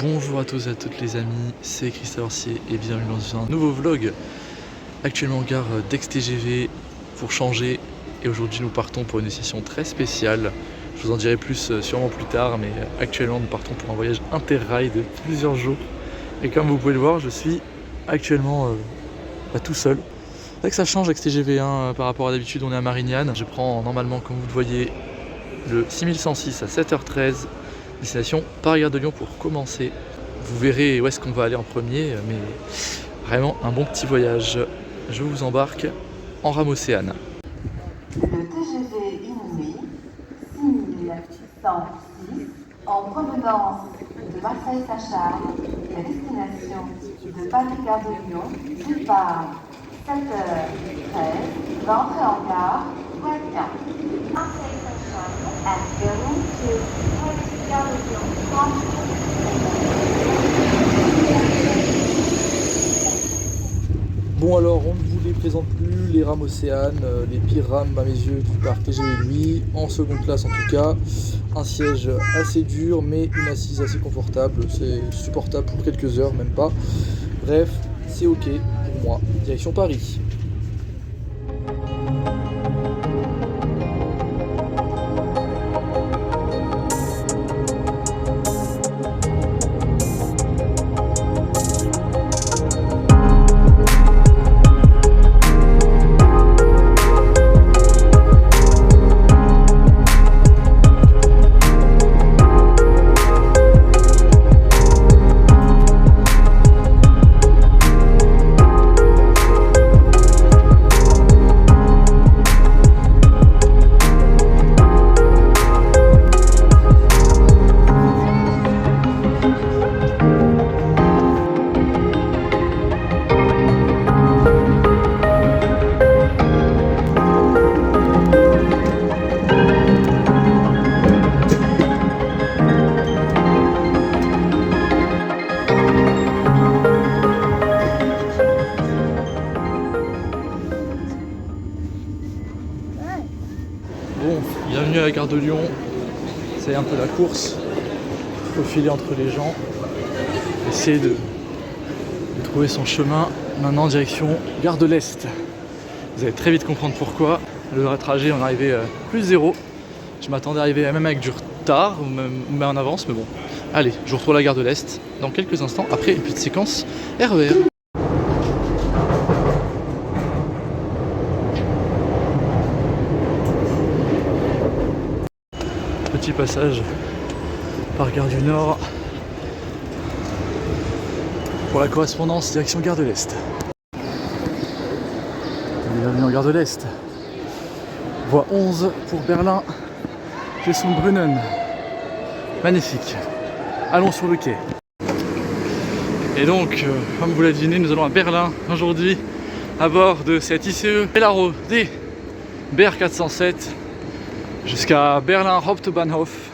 Bonjour à tous et à toutes les amis, c'est Christophe Orsier et bienvenue dans un nouveau vlog. Actuellement en gare d'Aix-TGV pour changer et aujourd'hui nous partons pour une session très spéciale. Je vous en dirai plus sûrement plus tard, mais actuellement nous partons pour un voyage interrail de plusieurs jours. Et comme vous pouvez le voir, je suis actuellement tout seul. C'est vrai que ça change Aix-TGV par rapport à d'habitude, on est à Marignane. Je prends normalement, comme vous le voyez, le 6106 à 7h13. Destination Paris-Gare de Lyon pour commencer. Vous verrez où est-ce qu'on va aller en premier, mais vraiment un bon petit voyage. Je vous embarque en rame Océane. Le TGV Inouï 6106 en provenance de Marseille-Saint-Charles et à destination de Paris-Gare de Lyon départ 7h13 va entrer en gare Ouaca. Marseille-Saint-Charles and going to Paris-Gare de Lyon. Bon alors, on ne vous les présente plus, les rames Océane, les pires rames à mes yeux du parc TGV Inouï, en seconde classe en tout cas. Un siège assez dur mais une assise assez confortable, c'est supportable pour quelques heures, même pas. Bref, c'est ok pour moi, direction Paris. Bon, bienvenue à la gare de Lyon, c'est un peu la course, il faut filer entre les gens, essayer de trouver son chemin. Maintenant direction gare de l'Est, vous allez très vite comprendre pourquoi. Le trajet on est arrivé plus 0, je m'attendais à arriver même avec du retard ou même en avance, mais bon. Allez, je vous retrouve à la gare de l'Est dans quelques instants après une petite séquence RER. Petit passage par Gare du Nord pour la correspondance direction Gare de l'Est. Bienvenue en Gare de l'Est. Voie 11 pour Berlin, Brunnen. Magnifique. Allons sur le quai. Et donc, comme vous l'avez deviné, nous allons à Berlin aujourd'hui à bord de cette ICE Velaro D BR407 jusqu'à Berlin Hauptbahnhof.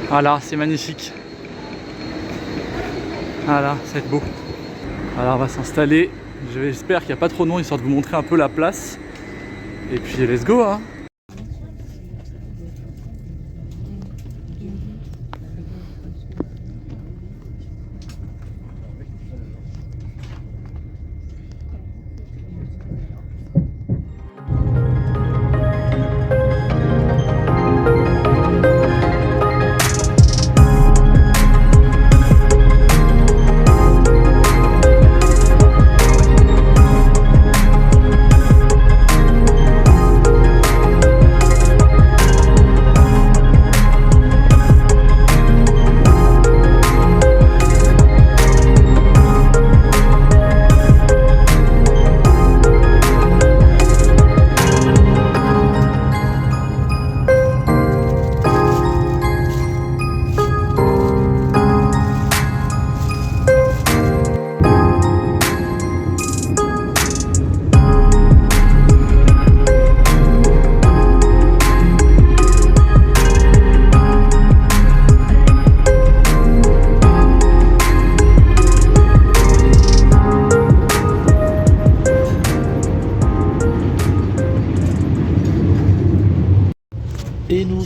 Voilà, c'est magnifique. Voilà, ça va être beau. Alors on va s'installer. J'espère qu'il n'y a pas trop de monde, histoire de vous montrer un peu la place. Et puis let's go hein.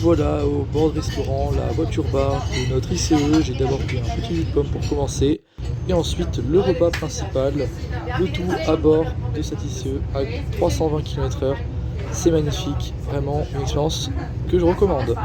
voilà au bord de restaurant, la voiture bar de notre ICE. J'ai d'abord pris un petit jus de pomme pour commencer et ensuite le repas principal, le tout à bord de cette ICE à 320 km/h. C'est magnifique, vraiment une expérience que je recommande.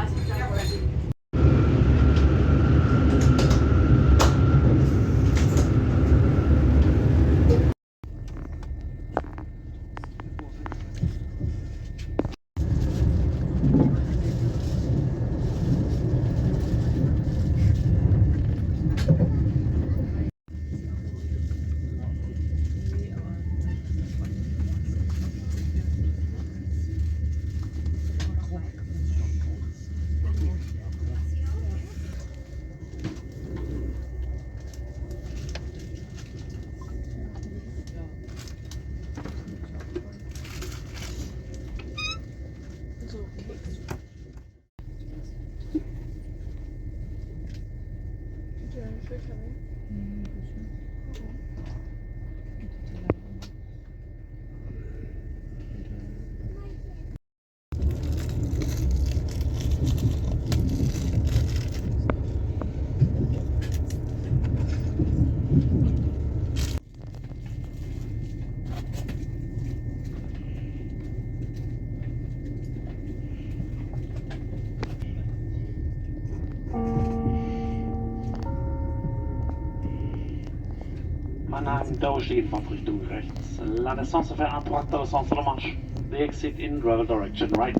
Mannheim Doge van Richtung rechts. La descente se fait à droite dans le sens de la marche. The exit in driver direction right.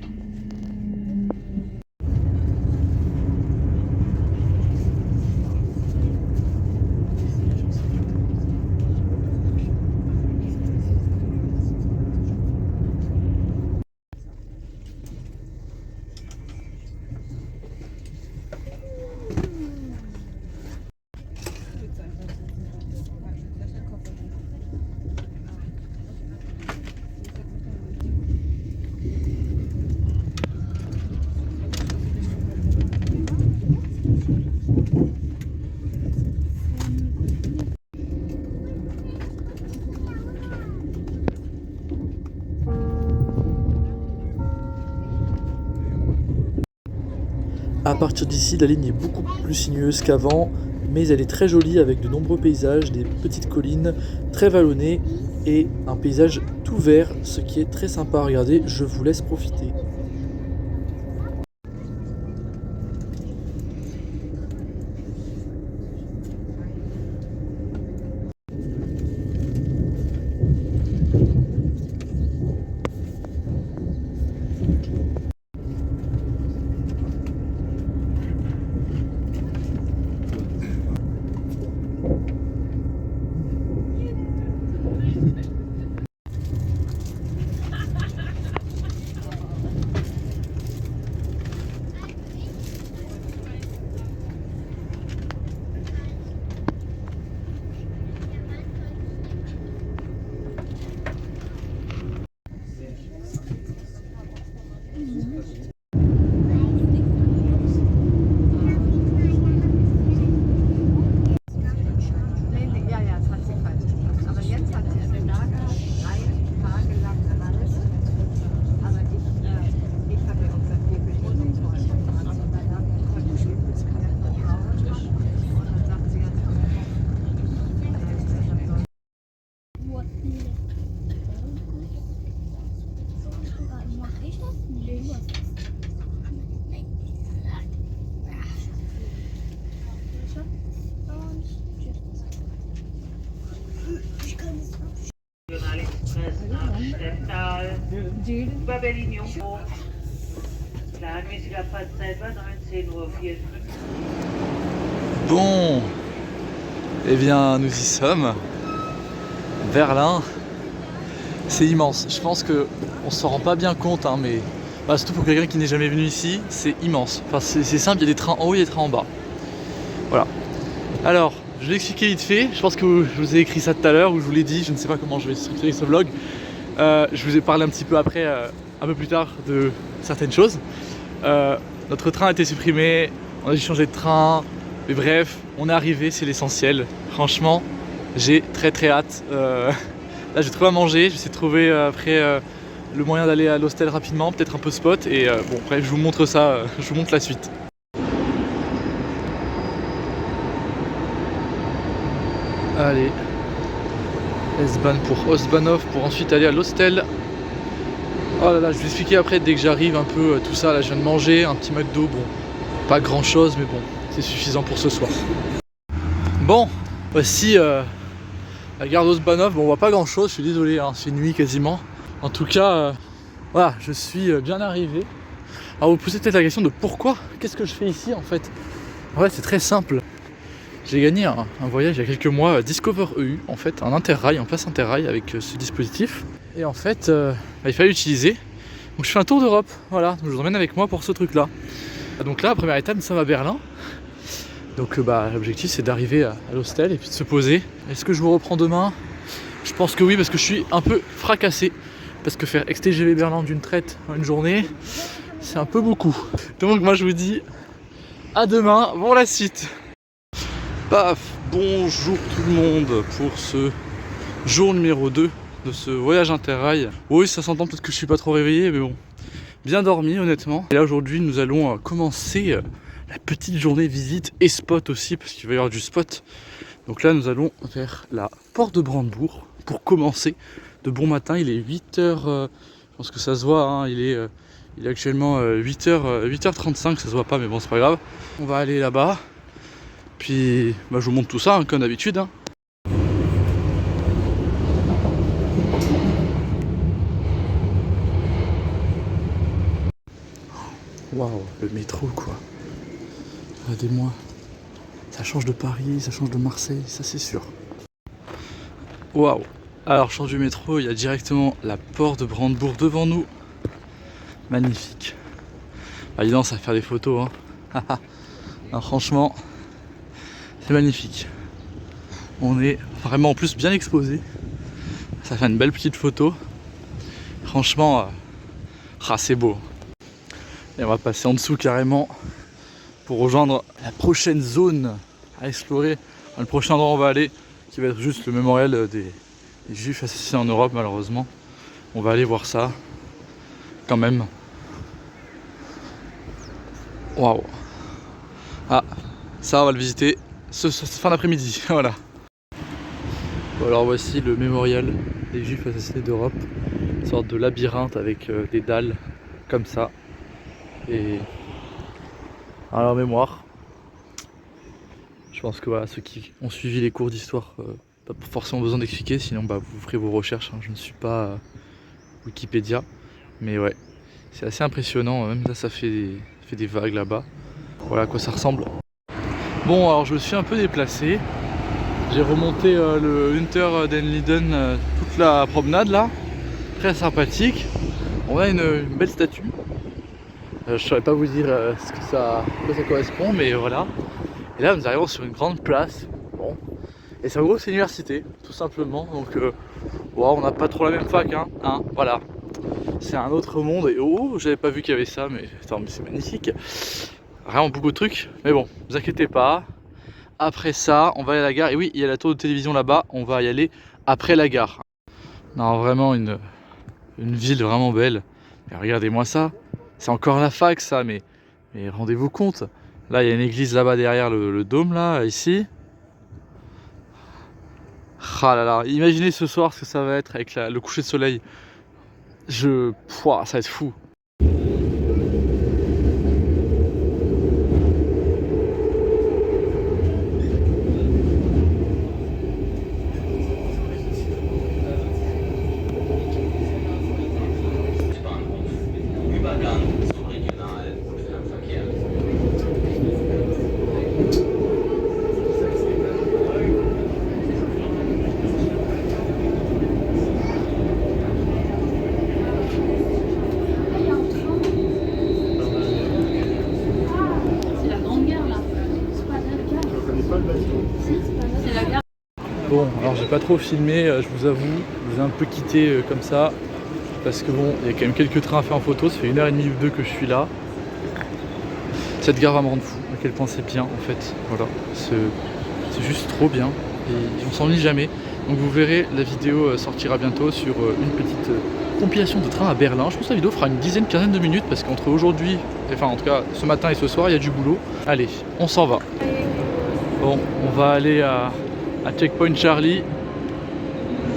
À partir d'ici, la ligne est beaucoup plus sinueuse qu'avant, mais elle est très jolie avec de nombreux paysages, des petites collines très vallonnées et un paysage tout vert, ce qui est très sympa à regarder. Je vous laisse profiter. Über Berlin-Jungfrau. Planmäßiger Fahrzeit war 19:54 Uhr. Bon, eh bien nous y sommes. Berlin, c'est immense. Je pense que on s'en rend pas bien compte, hein, mais surtout pour quelqu'un qui n'est jamais venu ici, c'est immense. Enfin, c'est simple, il y a des trains en haut et des trains en bas. Voilà. Alors, je vais expliquer vite fait. Je pense que je vous ai écrit ça tout à l'heure, ou je vous l'ai dit, je ne sais pas comment je vais structurer ce vlog. Je vous ai parlé un petit peu après, un peu plus tard, de certaines choses. Notre train a été supprimé, on a dû changer de train, mais bref, on est arrivé, c'est l'essentiel. Franchement, j'ai très hâte. Là, j'ai trouvé à manger, j'essaie de trouver après le moyen d'aller à l'hostel rapidement, peut-être un peu spot, et bon bref, je vous montre ça, je vous montre la suite. Allez, S-Bahn pour Ostbahnhof pour ensuite aller à l'hostel. Oh là là, je vais expliquer après dès que j'arrive un peu tout ça. Là, je viens de manger un petit McDo, bon, pas grand chose, mais bon, c'est suffisant pour ce soir. Bon, voici la gare d'Ostbahnhof. Bon, on voit pas grand chose, je suis désolé, hein, c'est nuit quasiment. En tout cas, voilà, je suis bien arrivé. Alors, vous posez peut-être la question de pourquoi, qu'est-ce que je fais ici en fait? En fait, c'est très simple. J'ai gagné un voyage il y a quelques mois, Discover EU, en fait, un interrail, en place interrail avec ce dispositif. Et en fait, il fallait l'utiliser. Donc je fais un tour d'Europe, voilà, donc je vous emmène avec moi pour ce truc-là. Donc là, la première étape, nous sommes à Berlin. Donc l'objectif, c'est d'arriver à l'hostel et puis de se poser. Est-ce que je vous reprends demain? Je pense que oui, parce que je suis un peu fracassé. Parce que faire XTGV Berlin d'une traite en une journée, c'est un peu beaucoup. Donc moi, je vous dis à demain pour la suite. Paf, bonjour tout le monde pour ce jour numéro 2 de ce voyage interrail. Oui, ça s'entend peut-être que je suis pas trop réveillé, mais bon, bien dormi honnêtement. Et là aujourd'hui nous allons commencer la petite journée visite et spot aussi, parce qu'il va y avoir du spot. Donc là nous allons vers la porte de Brandebourg pour commencer de bon matin. Il est 8h, je pense que ça se voit, hein, il est actuellement 8h35, ça se voit pas mais bon c'est pas grave. On va aller là-bas. Puis je vous montre tout ça hein, comme d'habitude. Hein. Waouh, le métro quoi. Regardez-moi. Ça change de Paris, ça change de Marseille, ça c'est sûr. Waouh. Alors change du métro, il y a directement la porte de Brandebourg devant nous. Magnifique. Bah évidemment ça va faire des photos. Hein. Alors, franchement. C'est magnifique. On est vraiment en plus bien exposé. Ça fait une belle petite photo. Franchement, c'est beau. Et on va passer en dessous carrément pour rejoindre la prochaine zone à explorer. Le prochain endroit où on va aller, qui va être juste le mémorial des Juifs assassinés en Europe malheureusement. On va aller voir ça quand même. Waouh. Ah, ça on va le visiter. Ce fin d'après-midi, voilà. Bon, alors voici le mémorial des Juifs assassinés d'Europe, une sorte de labyrinthe avec des dalles comme ça. Et à leur mémoire, je pense que voilà, ceux qui ont suivi les cours d'histoire, pas forcément besoin d'expliquer, sinon vous ferez vos recherches. Hein. Je ne suis pas Wikipédia, mais ouais, c'est assez impressionnant. Même là, ça fait des vagues là-bas. Voilà à quoi ça ressemble. Bon, alors je me suis un peu déplacé. J'ai remonté le Unter den Linden toute la promenade là. Très sympathique. On a une belle statue. Je saurais pas vous dire à quoi ça correspond, mais voilà. Et là, nous arrivons sur une grande place. Bon. Et c'est en gros, c'est l'université, tout simplement. Donc, wow, on n'a pas trop la même fac, hein. Voilà. C'est un autre monde. Et oh, j'avais pas vu qu'il y avait ça, mais attends, mais c'est magnifique. Vraiment beaucoup de trucs, mais bon, ne vous inquiétez pas. Après ça, on va aller à la gare. Et oui, il y a la tour de télévision là-bas. On va y aller après la gare. Non, vraiment une ville vraiment belle. Et regardez-moi ça. C'est encore la fac, ça. Mais rendez-vous compte. Là, il y a une église là-bas derrière le dôme, là, ici. Ah là là. Imaginez ce soir ce que ça va être avec le coucher de soleil. Ça va être fou. Bon, alors j'ai pas trop filmé, je vous avoue, je vous ai un peu quitté comme ça, parce que bon, il y a quand même quelques trains à faire en photo, ça fait 1h30 ou 2 que je suis là. Cette gare va me rendre fou, à quel point c'est bien en fait, voilà, c'est juste trop bien. et on s'ennuie jamais. Donc vous verrez, la vidéo sortira bientôt sur une petite compilation de trains à Berlin. Je pense que la vidéo fera une quinzaine de minutes parce qu'entre aujourd'hui, enfin en tout cas ce matin et ce soir, il y a du boulot. Allez, on s'en va. Bon, on va aller à Checkpoint Charlie.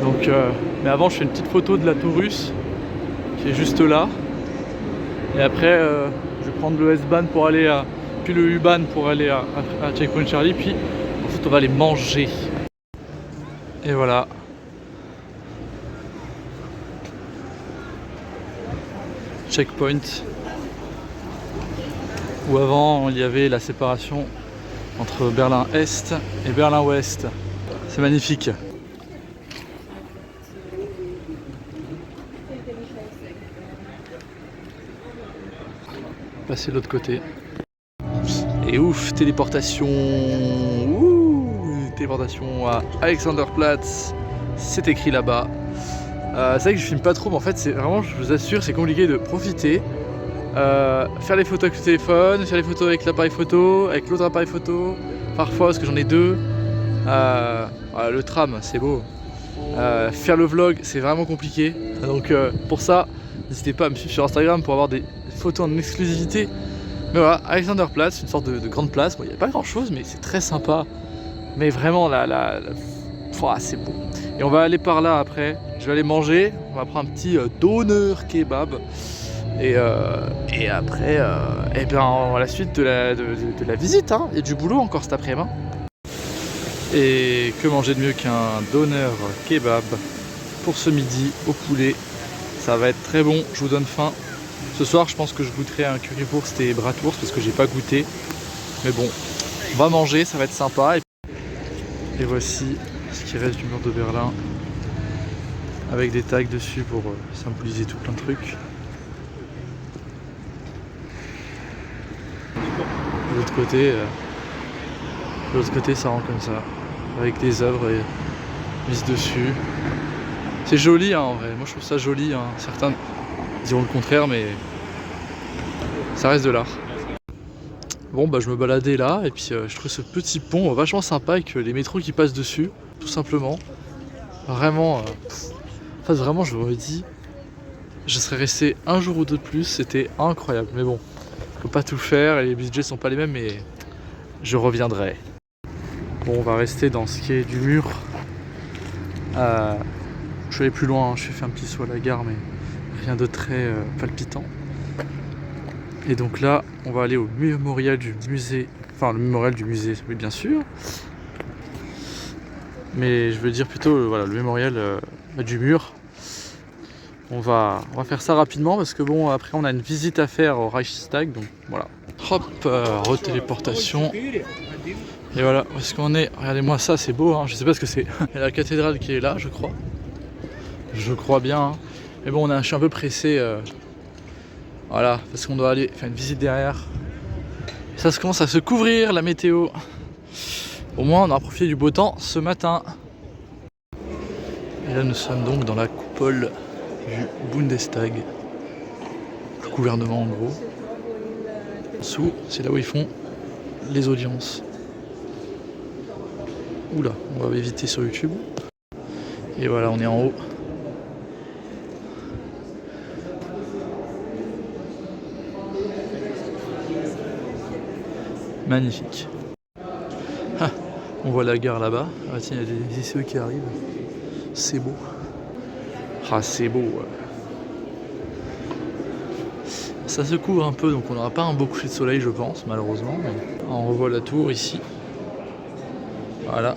Donc, mais avant, je fais une petite photo de la tour russe qui est juste là. Et après, je vais prendre le S-Bahn pour aller à... puis le U-Bahn pour aller à Checkpoint Charlie. Puis ensuite, on va aller manger. Et voilà. Checkpoint. Où avant, il y avait la séparation entre Berlin-Est et Berlin-Ouest. C'est magnifique. Passer de l'autre côté. Et ouf, téléportation. Ouh, téléportation à Alexanderplatz. C'est écrit là-bas. C'est vrai que je filme pas trop, mais en fait, c'est vraiment, je vous assure, c'est compliqué de profiter. Faire les photos avec le téléphone, faire les photos avec l'appareil photo, avec l'autre appareil photo. Parfois, parce que j'en ai deux. Le tram, c'est beau. Faire le vlog, c'est vraiment compliqué. Donc pour ça, n'hésitez pas à me suivre sur Instagram pour avoir des photos en exclusivité. Mais voilà, Alexanderplatz, une sorte de grande place. Bon, il n'y a pas grand chose, mais c'est très sympa. Mais vraiment, c'est beau. Et on va aller par là après. Je vais aller manger. On va prendre un petit doner kebab. Et après, et bien, la suite de la visite. Hein. Il y a du boulot encore cet après-midi. Et que manger de mieux qu'un doner kebab pour ce midi au poulet. Ça va être très bon, je vous donne faim. Ce soir, je pense que je goûterai un currywurst et bratwurst parce que j'ai pas goûté. Mais bon, on va manger, ça va être sympa. Et voici ce qui reste du mur de Berlin. Avec des tags dessus pour symboliser tout plein de trucs. De l'autre côté, ça rend comme ça. Avec des œuvres mises dessus. C'est joli hein, en vrai, moi je trouve ça joli, hein. Certains diront le contraire mais ça reste de l'art. Bon bah je me baladais là et puis je trouve ce petit pont vachement sympa avec les métros qui passent dessus, tout simplement. Vraiment, vraiment je me dis, je serais resté un jour ou deux de plus, c'était incroyable. Mais bon, faut pas tout faire et les budgets sont pas les mêmes mais je reviendrai. Bon on va rester dans ce qui est du mur. Je suis allé plus loin, hein. Je suis fait un petit saut à la gare, mais rien de très palpitant. Et donc là, on va aller au mémorial du musée. Enfin, le mémorial du musée, oui, bien sûr. Mais je veux dire plutôt voilà, le mémorial du mur. On va faire ça rapidement parce que bon, après, on a une visite à faire au Reichstag. Donc voilà. Hop, retéléportation. Et voilà, où est-ce qu'on est? Regardez-moi ça, c'est beau, hein. Je sais pas ce que c'est. Il y a la cathédrale qui est là, je crois. Je crois bien. Hein. Mais bon, je suis un peu pressé. Voilà, parce qu'on doit aller faire une visite derrière. Et ça commence à se couvrir, la météo. Au moins, on aura profité du beau temps ce matin. Et là, nous sommes donc dans la coupole du Bundestag. Le gouvernement, en gros. En dessous, c'est là où ils font les audiences. Oula, on va éviter sur YouTube. Et voilà, on est en haut. Magnifique. Ah, on voit la gare là-bas. Ah tiens, il y a des ICE qui arrivent. C'est beau. Ah, c'est beau. Ça se couvre un peu, donc on n'aura pas un beau coucher de soleil, je pense, malheureusement. Mais on revoit la tour ici. Voilà.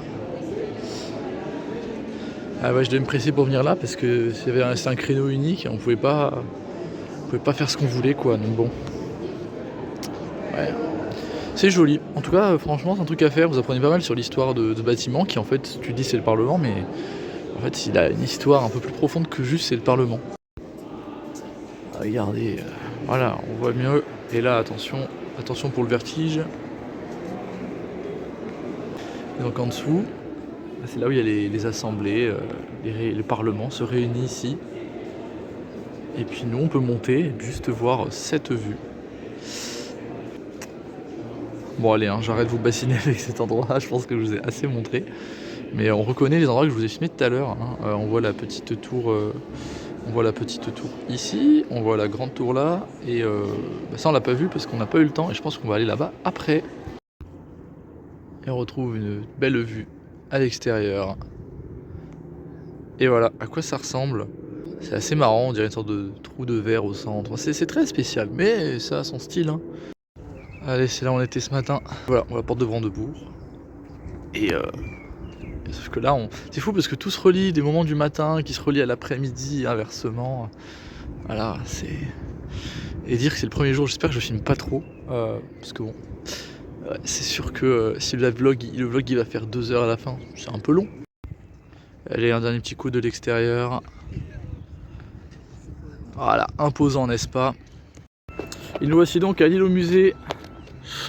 Ah ouais, je devais me presser pour venir là parce que c'était un créneau unique, on pouvait pas faire ce qu'on voulait, quoi. Donc bon. Ouais. C'est joli. En tout cas, franchement, c'est un truc à faire. Vous apprenez pas mal sur l'histoire de ce bâtiment qui, en fait, tu dis c'est le Parlement, mais en fait, il a une histoire un peu plus profonde que juste c'est le Parlement. Regardez, voilà, on voit mieux. Et là, attention pour le vertige. Et donc en dessous, c'est là où il y a les assemblées, le Parlement se réunit ici. Et puis nous, on peut monter et juste voir cette vue. Bon allez, hein, j'arrête de vous bassiner avec cet endroit, je pense que je vous ai assez montré. Mais on reconnaît les endroits que je vous ai filmés tout à l'heure. Hein. On voit la petite tour. On voit la petite tour ici, on voit la grande tour là, et ça on l'a pas vu parce qu'on n'a pas eu le temps, et je pense qu'on va aller là-bas après. Et on retrouve une belle vue à l'extérieur. Et voilà, à quoi ça ressemble? C'est assez marrant, on dirait une sorte de trou de verre au centre. C'est très spécial, mais ça a son style. Hein. Allez, c'est là où on était ce matin. Voilà, on va à la porte de Brandebourg. Et sauf que là, c'est fou parce que tout se relie, des moments du matin qui se relient à l'après-midi, inversement. Voilà, c'est... Et dire que c'est le premier jour, j'espère que je filme pas trop. Parce que bon, c'est sûr que si le vlog il va faire 2 heures à la fin, c'est un peu long. Allez, un dernier petit coup de l'extérieur. Voilà, imposant, n'est-ce pas? Et nous voici donc à l'île au musée.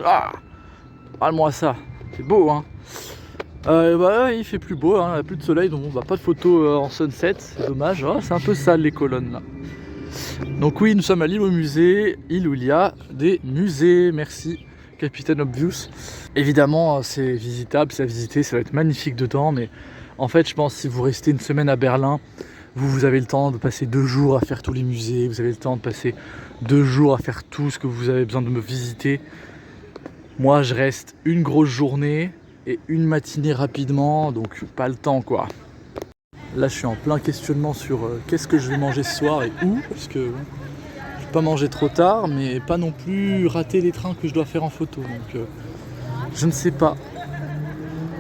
Ah, parle-moi ça, c'est beau, hein? Bah, il fait plus beau, hein, il n'y a plus de soleil, donc pas de photos en sunset, c'est dommage. Oh, c'est un peu sale les colonnes là. Donc oui, nous sommes à l'île au musée, île où il y a des musées. Merci Capitaine Obvious. Évidemment c'est visitable, c'est à visiter, ça va être magnifique dedans, mais en fait je pense que si vous restez une semaine à Berlin, vous avez le temps de passer 2 jours à faire tous les musées, vous avez le temps de passer 2 jours à faire tout ce que vous avez besoin de me visiter. Moi je reste une grosse journée et une matinée rapidement, donc pas le temps quoi. Là je suis en plein questionnement sur qu'est-ce que je vais manger ce soir et où, parce que je vais pas manger trop tard, mais pas non plus rater les trains que je dois faire en photo, donc je ne sais pas.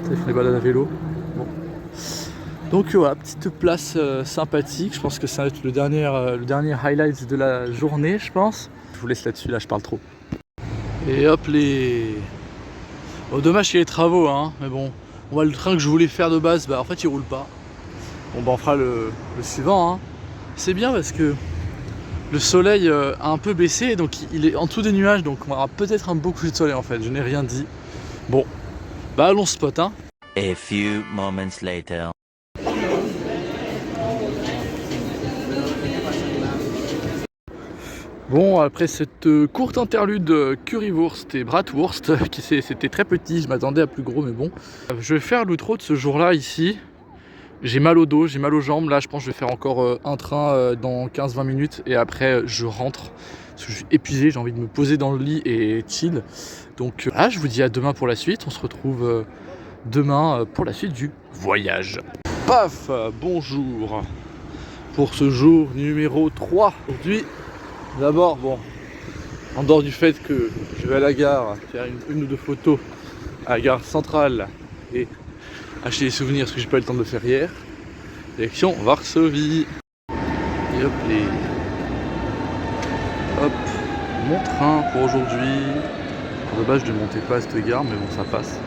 Ça fait les balades à vélo. Bon. Donc voilà, petite place sympathique, je pense que ça va être le dernier highlight de la journée, je pense. Je vous laisse là-dessus, là je parle trop. Et hop les... Oh, dommage qu'il y ait les travaux, hein, mais bon, on voit le train que je voulais faire de base, bah en fait il roule pas. Bon bah on fera le suivant, hein. C'est bien parce que le soleil a un peu baissé, donc il est en dessous des nuages, donc on aura peut-être un beau coucher de soleil en fait, je n'ai rien dit. Bon, bah allons spot, hein. A few moments later. Bon, après cette courte interlude currywurst et bratwurst, c'était très petit, je m'attendais à plus gros, mais bon. Je vais faire l'outro de ce jour-là ici. J'ai mal au dos, j'ai mal aux jambes. Là, je pense que je vais faire encore un train dans 15-20 minutes et après je rentre. Parce que je suis épuisé, j'ai envie de me poser dans le lit et chill. Donc là, je vous dis à demain pour la suite. On se retrouve demain pour la suite du voyage. Paf, bonjour pour ce jour numéro 3. Aujourd'hui, d'abord, bon, en dehors du fait que je vais à la gare faire une ou deux photos à la gare centrale et acheter des souvenirs, parce que j'ai pas eu le temps de le faire hier. Direction Varsovie. Et hop, hop, mon train pour aujourd'hui. De base, je ne montais pas à cette gare, mais bon, ça passe.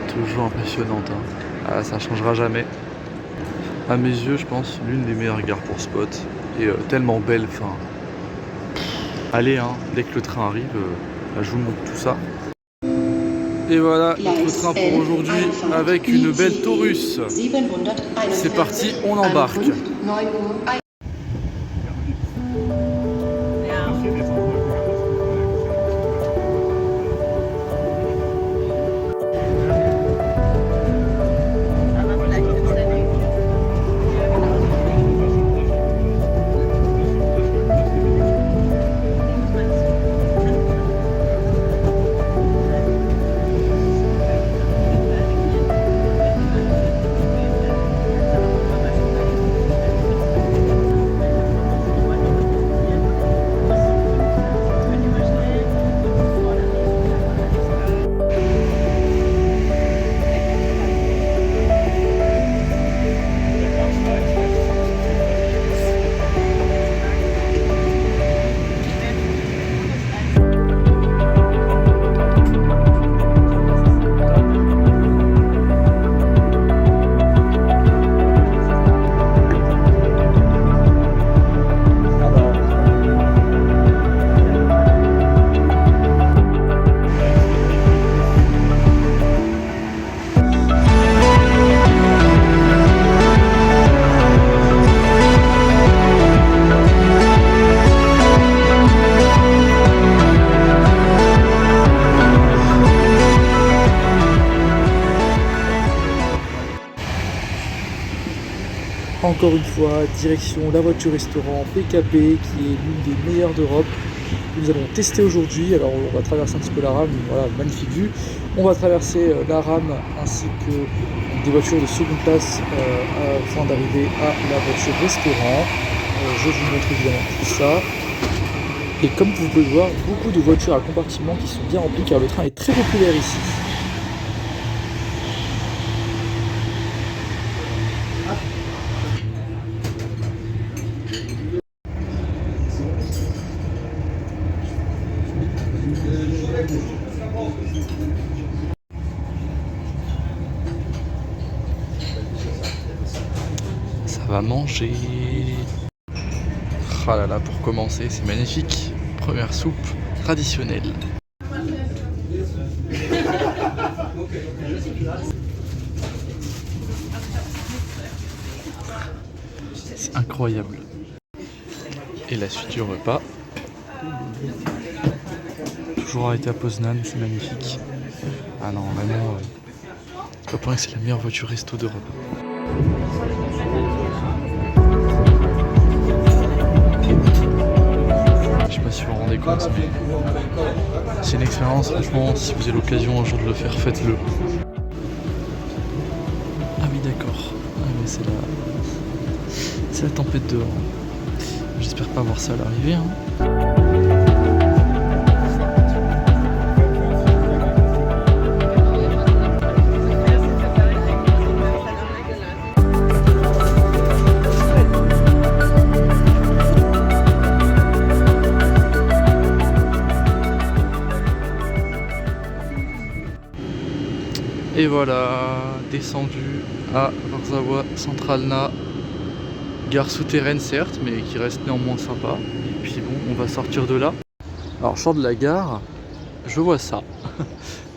Toujours impressionnante, hein. Ah, ça changera jamais. À mes yeux, je pense, l'une des meilleures gares pour spot. Et tellement belle, enfin. Allez, hein, dès que le train arrive, je vous montre tout ça. Et voilà notre train pour aujourd'hui avec une belle Taurus. C'est parti, on embarque. encore une fois, direction la voiture restaurant PKP qui est l'une des meilleures d'Europe. Nous allons tester aujourd'hui, alors on va traverser un petit peu la rame, voilà, magnifique vue. On va traverser la rame ainsi que des voitures de seconde classe afin d'arriver à la voiture restaurant. Je vous montre évidemment tout ça. Et comme vous pouvez le voir, beaucoup de voitures à compartiment qui sont bien remplies car le train est très populaire ici. Ça va manger. Ah là là, pour commencer, c'est magnifique. Première soupe traditionnelle. C'est incroyable. Et la suite du repas. Toujours arrêté à Poznan, c'est magnifique. Ah non, vraiment, c'est pas pour rien que c'est la meilleure voiture resto d'Europe. Je sais pas si vous vous rendez compte, mais c'est une expérience, franchement, si vous avez l'occasion un jour de le faire, faites-le. Ah oui, d'accord. Ah, mais c'est la tempête dehors. J'espère pas voir ça à l'arrivée. Et voilà, descendu à Warzawa Centralna, gare souterraine certes, mais qui reste néanmoins sympa. Et puis bon, on va sortir de là. Alors je sors de la gare, je vois ça.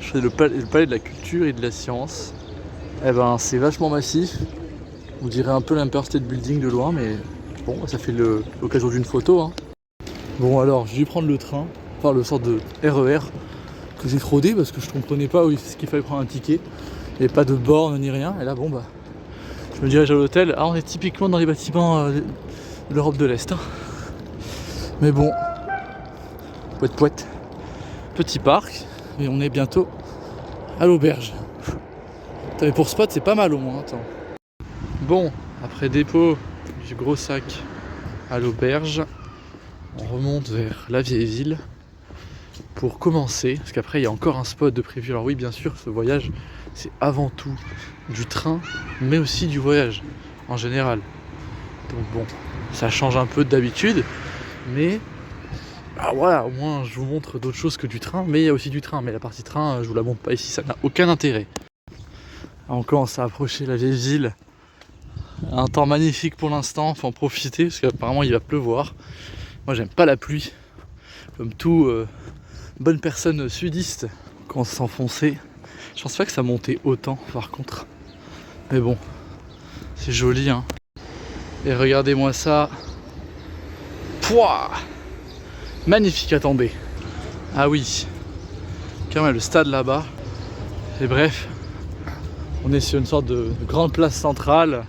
Je fais le palais de la culture et de la science. Eh ben c'est vachement massif. On dirait un peu l'Empire State Building de loin, mais bon, ça fait l'occasion d'une photo. Bon alors, j'ai dû prendre le train, enfin le sort de RER. Que j'ai fraudé parce que je comprenais pas où est-ce qu'il fallait prendre un ticket. Il n'y avait pas de borne ni rien. Et là, bon, bah, je me dirige à l'hôtel. Ah, on est typiquement dans les bâtiments de l'Europe de l'Est. Mais bon, pouette. Petit parc. Et on est bientôt à l'auberge. Mais pour spot, c'est pas mal au moins. Attends. Bon, après dépôt du gros sac à l'auberge, on remonte vers la vieille ville. Pour commencer, parce qu'après il y a encore un spot de prévu. Alors oui, bien sûr, ce voyage, c'est avant tout du train, mais aussi du voyage, en général. Donc bon, ça change un peu d'habitude, mais voilà, au moins je vous montre d'autres choses que du train, mais il y a aussi du train. Mais la partie train, je vous la montre pas ici, ça n'a aucun intérêt. Alors, on commence à approcher la vieille ville. Un temps magnifique pour l'instant, faut en profiter, parce qu'apparemment il va pleuvoir. Moi j'aime pas la pluie, comme tout... bonne personne sudiste quand on s'enfonçait. Je pense pas que ça montait autant par contre. Mais bon, c'est joli Et regardez-moi ça. Pouah, magnifique, attendez. Ah oui, quand même le stade là-bas. Et bref, on est sur une sorte de grande place centrale.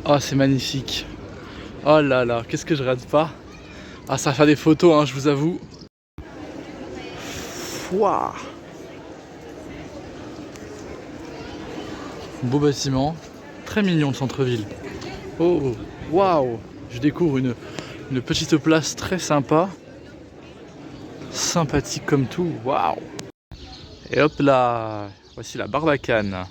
Oh, c'est magnifique. Oh là là, qu'est-ce que je rate pas. Ah, ça va faire des photos, je vous avoue. Wow. Beau bâtiment, très mignon le centre-ville. Oh, waouh! Je découvre une petite place très sympa, sympathique comme tout. Waouh! Et hop là, voici la Barbacane.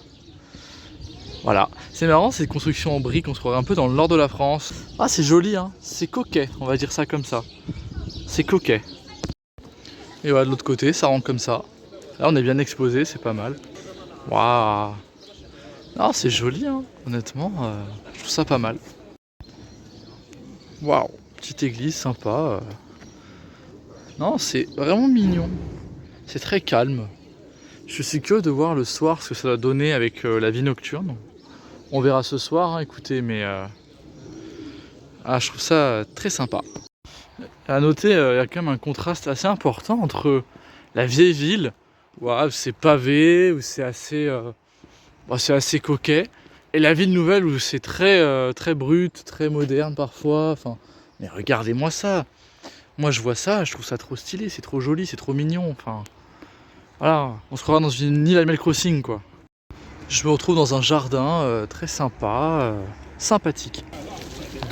Voilà, c'est marrant, c'est une construction en briques, on se croirait un peu dans le nord de la France. Ah, c'est joli, c'est coquet, on va dire ça comme ça. C'est coquet. Et voilà, de l'autre côté, ça rentre comme ça. Là, on est bien exposé, c'est pas mal. Waouh! Non, c'est joli, honnêtement, je trouve ça pas mal. Waouh! Petite église sympa. Non, c'est vraiment mignon. C'est très calme. Je suis curieux de voir le soir ce que ça va donner avec la vie nocturne. On verra ce soir, écoutez, mais je trouve ça très sympa. À noter, il y a quand même un contraste assez important entre la vieille ville, où c'est pavé, où c'est assez coquet, Et la ville nouvelle où c'est très brut, très moderne parfois. Enfin, mais regardez-moi ça. Moi je vois ça, je trouve ça trop stylé, c'est trop joli, c'est trop mignon. Enfin, voilà, on se croirait dans une île Animal Crossing quoi. Je me retrouve dans un jardin très sympa, sympathique.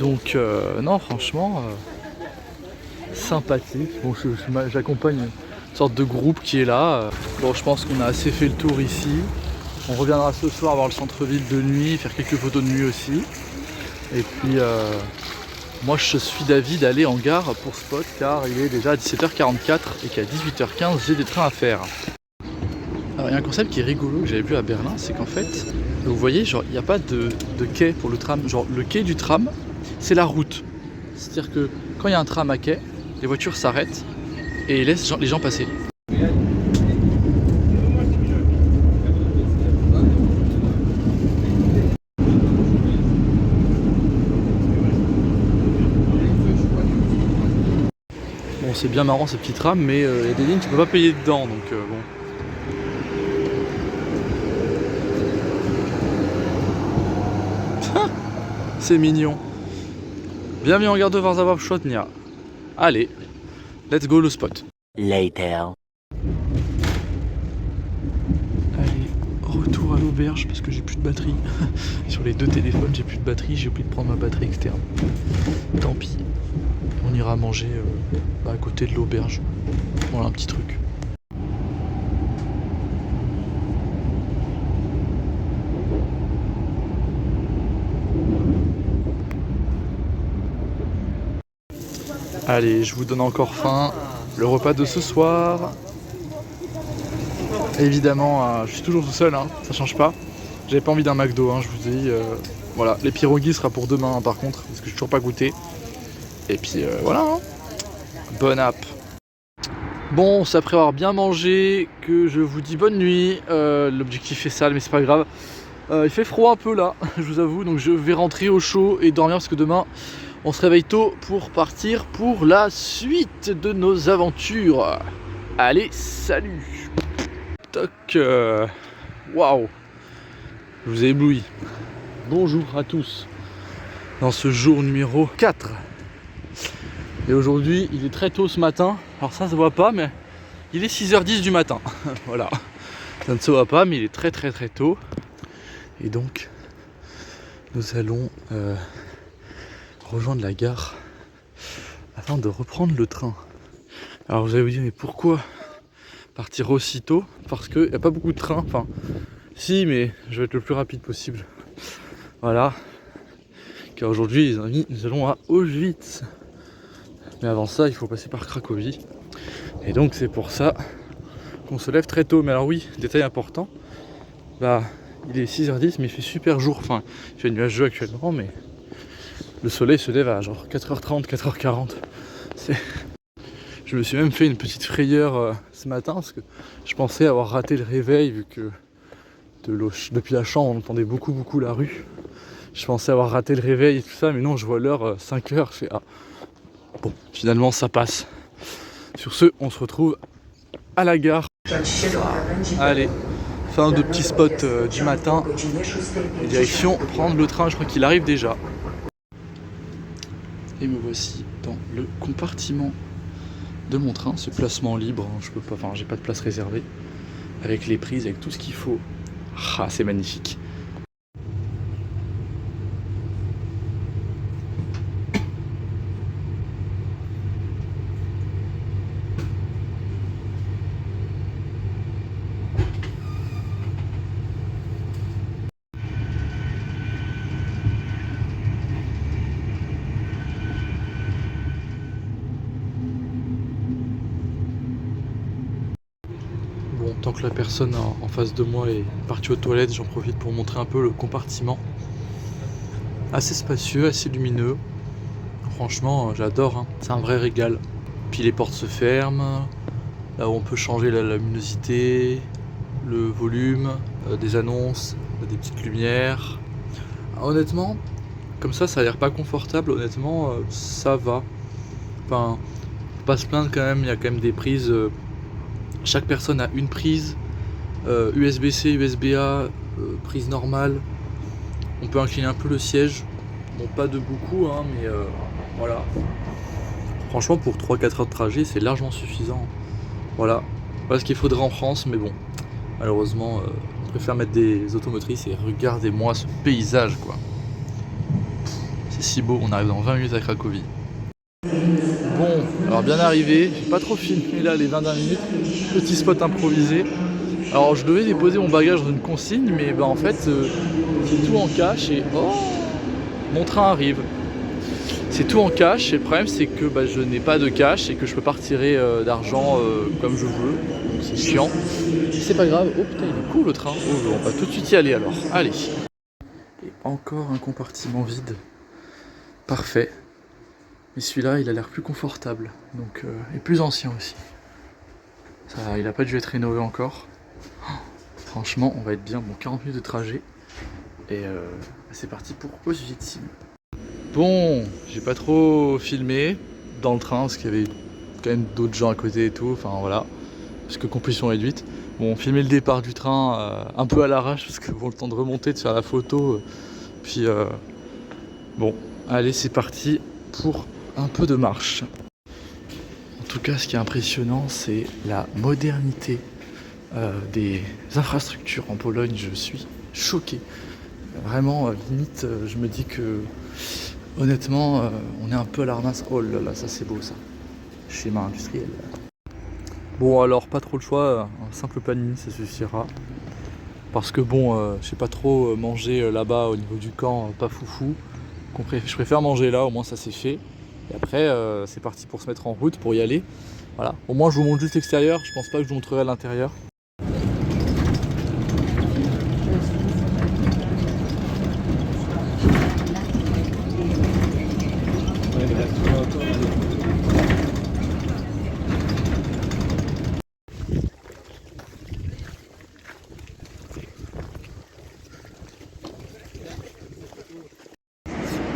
Donc non franchement, sympathique. Bon, j'accompagne une sorte de groupe qui est là. Bon, je pense qu'on a assez fait le tour ici. On reviendra ce soir voir le centre-ville de nuit, faire quelques photos de nuit aussi. Et puis moi je suis d'avis d'aller en gare pour Spot car il est déjà 17h44 et qu'à 18h15 j'ai des trains à faire. Alors il y a un concept qui est rigolo que j'avais vu à Berlin, c'est qu'en fait, vous voyez, genre il n'y a pas de quai pour le tram. Genre le quai du tram, c'est la route. C'est-à-dire que quand il y a un tram à quai, les voitures s'arrêtent et laissent les gens passer. Bon, c'est bien marrant ces petits trams, mais il y a des lignes tu peux pas payer dedans, donc bon. C'est mignon. Bienvenue en gare de Warszawa-Przodnia. Allez, let's go le Spot. Later. Allez, retour à l'auberge parce que j'ai plus de batterie. Sur les deux téléphones, j'ai plus de batterie, j'ai oublié de prendre ma batterie externe. Tant pis. On ira manger à côté de l'auberge. Voilà un petit truc. Allez, je vous donne encore faim. Le repas de ce soir. Évidemment, je suis toujours tout seul, hein, ça change pas. J'avais pas envie d'un McDo, hein, je vous dis. Voilà, les pierogies sera pour demain par contre, parce que j'ai toujours pas goûté. Et puis voilà, hein. Bonne app. Bon, c'est après avoir bien mangé que je vous dis bonne nuit. L'objectif est sale, mais c'est pas grave. Il fait froid un peu là, je vous avoue, donc je vais rentrer au chaud et dormir parce que demain on se réveille tôt pour partir pour la suite de nos aventures. Allez, salut. Toc. Waouh. Je vous ai ébloui. Bonjour à tous. Dans ce jour numéro 4. Et aujourd'hui, il est très tôt ce matin. Alors ça se voit pas, mais il est 6h10 du matin. Voilà. Ça ne se voit pas, mais il est très tôt. Et donc, nous allons rejoindre la gare afin de reprendre le train. Alors vous allez vous dire, mais pourquoi partir aussitôt? Parce qu'il n'y a pas beaucoup de trains. Enfin, si, mais je vais être le plus rapide possible. Voilà. Car aujourd'hui, les amis, nous allons à Auschwitz. Mais avant ça, il faut passer par Cracovie. Et donc, c'est pour ça qu'on se lève très tôt. Mais alors, oui, détail important. Bah, il est 6h10, mais il fait super jour. Enfin, il fait nuageux actuellement, mais le soleil se lève à genre 4h30, 4h40. Je me suis même fait une petite frayeur ce matin parce que je pensais avoir raté le réveil vu que depuis la chambre on entendait beaucoup la rue. Je pensais avoir raté le réveil et tout ça, mais non, je vois l'heure 5h, je fais ah. Bon, finalement ça passe. Sur ce, on se retrouve à la gare. Allez, fin de petit spot du matin. Et direction prendre le train, je crois qu'il arrive déjà. Et me voici dans le compartiment de mon train, ce placement libre, hein, je peux pas, enfin j'ai pas de place réservée, avec les prises, avec tout ce qu'il faut. Ah, c'est magnifique. Bon, tant que la personne en face de moi est partie aux toilettes, j'en profite pour montrer un peu le compartiment. Assez spacieux, assez lumineux. Franchement, j'adore, hein. C'est un vrai régal. Puis les portes se ferment, là où on peut changer la luminosité, le volume, des annonces, des petites lumières. Alors, honnêtement, comme ça a l'air pas confortable, honnêtement, ça va. Enfin, faut pas se plaindre quand même, il y a quand même des prises. Chaque personne a une prise, USB-C, USB-A, prise normale. On peut incliner un peu le siège. Bon, pas de beaucoup, hein, mais voilà. Franchement, pour 3-4 heures de trajet, c'est largement suffisant. Voilà. Voilà ce qu'il faudrait en France, mais bon, malheureusement, on préfère mettre des automotrices et regardez-moi ce paysage, quoi. C'est si beau, on arrive dans 20 minutes à Cracovie. Bon, alors bien arrivé, j'ai pas trop filmé là les 20 dernières minutes, petit spot improvisé. Alors je devais déposer mon bagage dans une consigne, mais en fait c'est tout en cash et oh, mon train arrive. C'est tout en cash et le problème c'est que je n'ai pas de cash et que je peux pas retirer d'argent comme je veux, donc c'est chiant. C'est pas grave, oh putain il est cool le train, oh, on va tout de suite y aller alors, allez. Et encore un compartiment vide, parfait. Mais celui-là, il a l'air plus confortable, donc et plus ancien aussi. Ça, il n'a pas dû être rénové encore. Oh, franchement, on va être bien. Bon, 40 minutes de trajet. Et c'est parti pour Auschwitz. Bon, j'ai pas trop filmé dans le train, parce qu'il y avait quand même d'autres gens à côté et tout. Enfin voilà, parce que compétition réduite. Bon, filmer le départ du train un peu à l'arrache, parce que bon, le temps de remonter, de faire la photo. Puis bon, allez, c'est parti pour un peu de marche. En tout cas, ce qui est impressionnant, c'est la modernité des infrastructures en Pologne. Je suis choqué. Vraiment, limite, je me dis que honnêtement, on est un peu à la ramasse. Oh là là, ça c'est beau ça. Schéma industriel. Bon, alors pas trop le choix, un simple panini, ça suffira. Parce que bon, je sais pas trop manger là-bas au niveau du camp, pas foufou. Je préfère manger là, au moins ça c'est fait. Et après, c'est parti pour se mettre en route, pour y aller. Voilà. Au moins, je vous montre juste l'extérieur. Je pense pas que je vous montrerai à l'intérieur.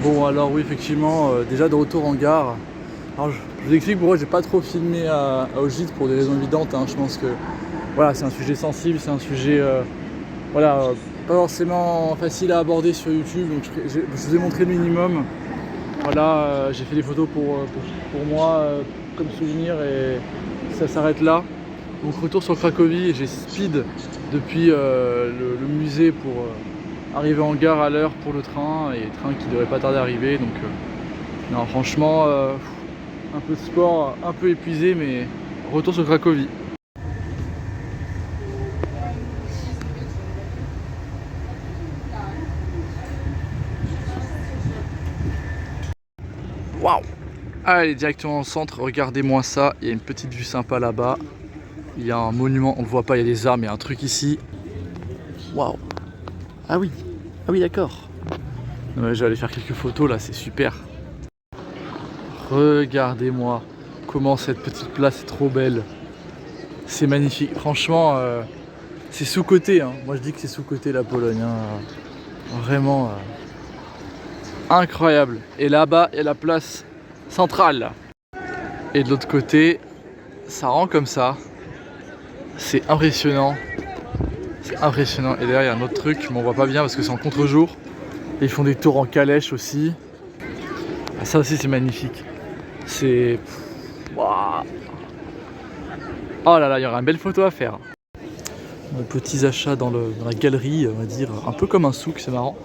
Bon alors oui effectivement déjà de retour en gare. Alors je vous explique pourquoi j'ai pas trop filmé à Auschwitz pour des raisons évidentes, hein. Je pense que voilà, c'est un sujet sensible, c'est un sujet voilà, pas forcément facile à aborder sur YouTube, donc je vous ai montré le minimum. Voilà, j'ai fait des photos pour moi comme souvenir et ça s'arrête là. Donc retour sur Cracovie, j'ai speed depuis le musée pour arriver en gare à l'heure pour le train, et train qui devrait pas tarder à arriver, donc non franchement un peu de sport, un peu épuisé, mais retour sur Cracovie. Waouh! Allez, directement au centre, regardez-moi ça, il y a une petite vue sympa là-bas, il y a un monument, on le voit pas, il y a des arbres, il y a un truc ici. Waouh! Ah oui, d'accord. Ouais, je vais aller faire quelques photos là, c'est super. Regardez-moi comment cette petite place est trop belle. C'est magnifique. Franchement, c'est sous-coté, hein. Moi je dis que c'est sous-coté la Pologne, hein. Vraiment incroyable. Et là-bas, il y a la place centrale. Et de l'autre côté, ça rend comme ça. C'est impressionnant. C'est impressionnant. Et derrière, il y a un autre truc, mais on voit pas bien parce que c'est en contre-jour. Et ils font des tours en calèche aussi. Ah, ça aussi, c'est magnifique. C'est... Waouh. Oh là là, il y aura une belle photo à faire. Nos petits achats dans la galerie, on va dire, un peu comme un souk, c'est marrant.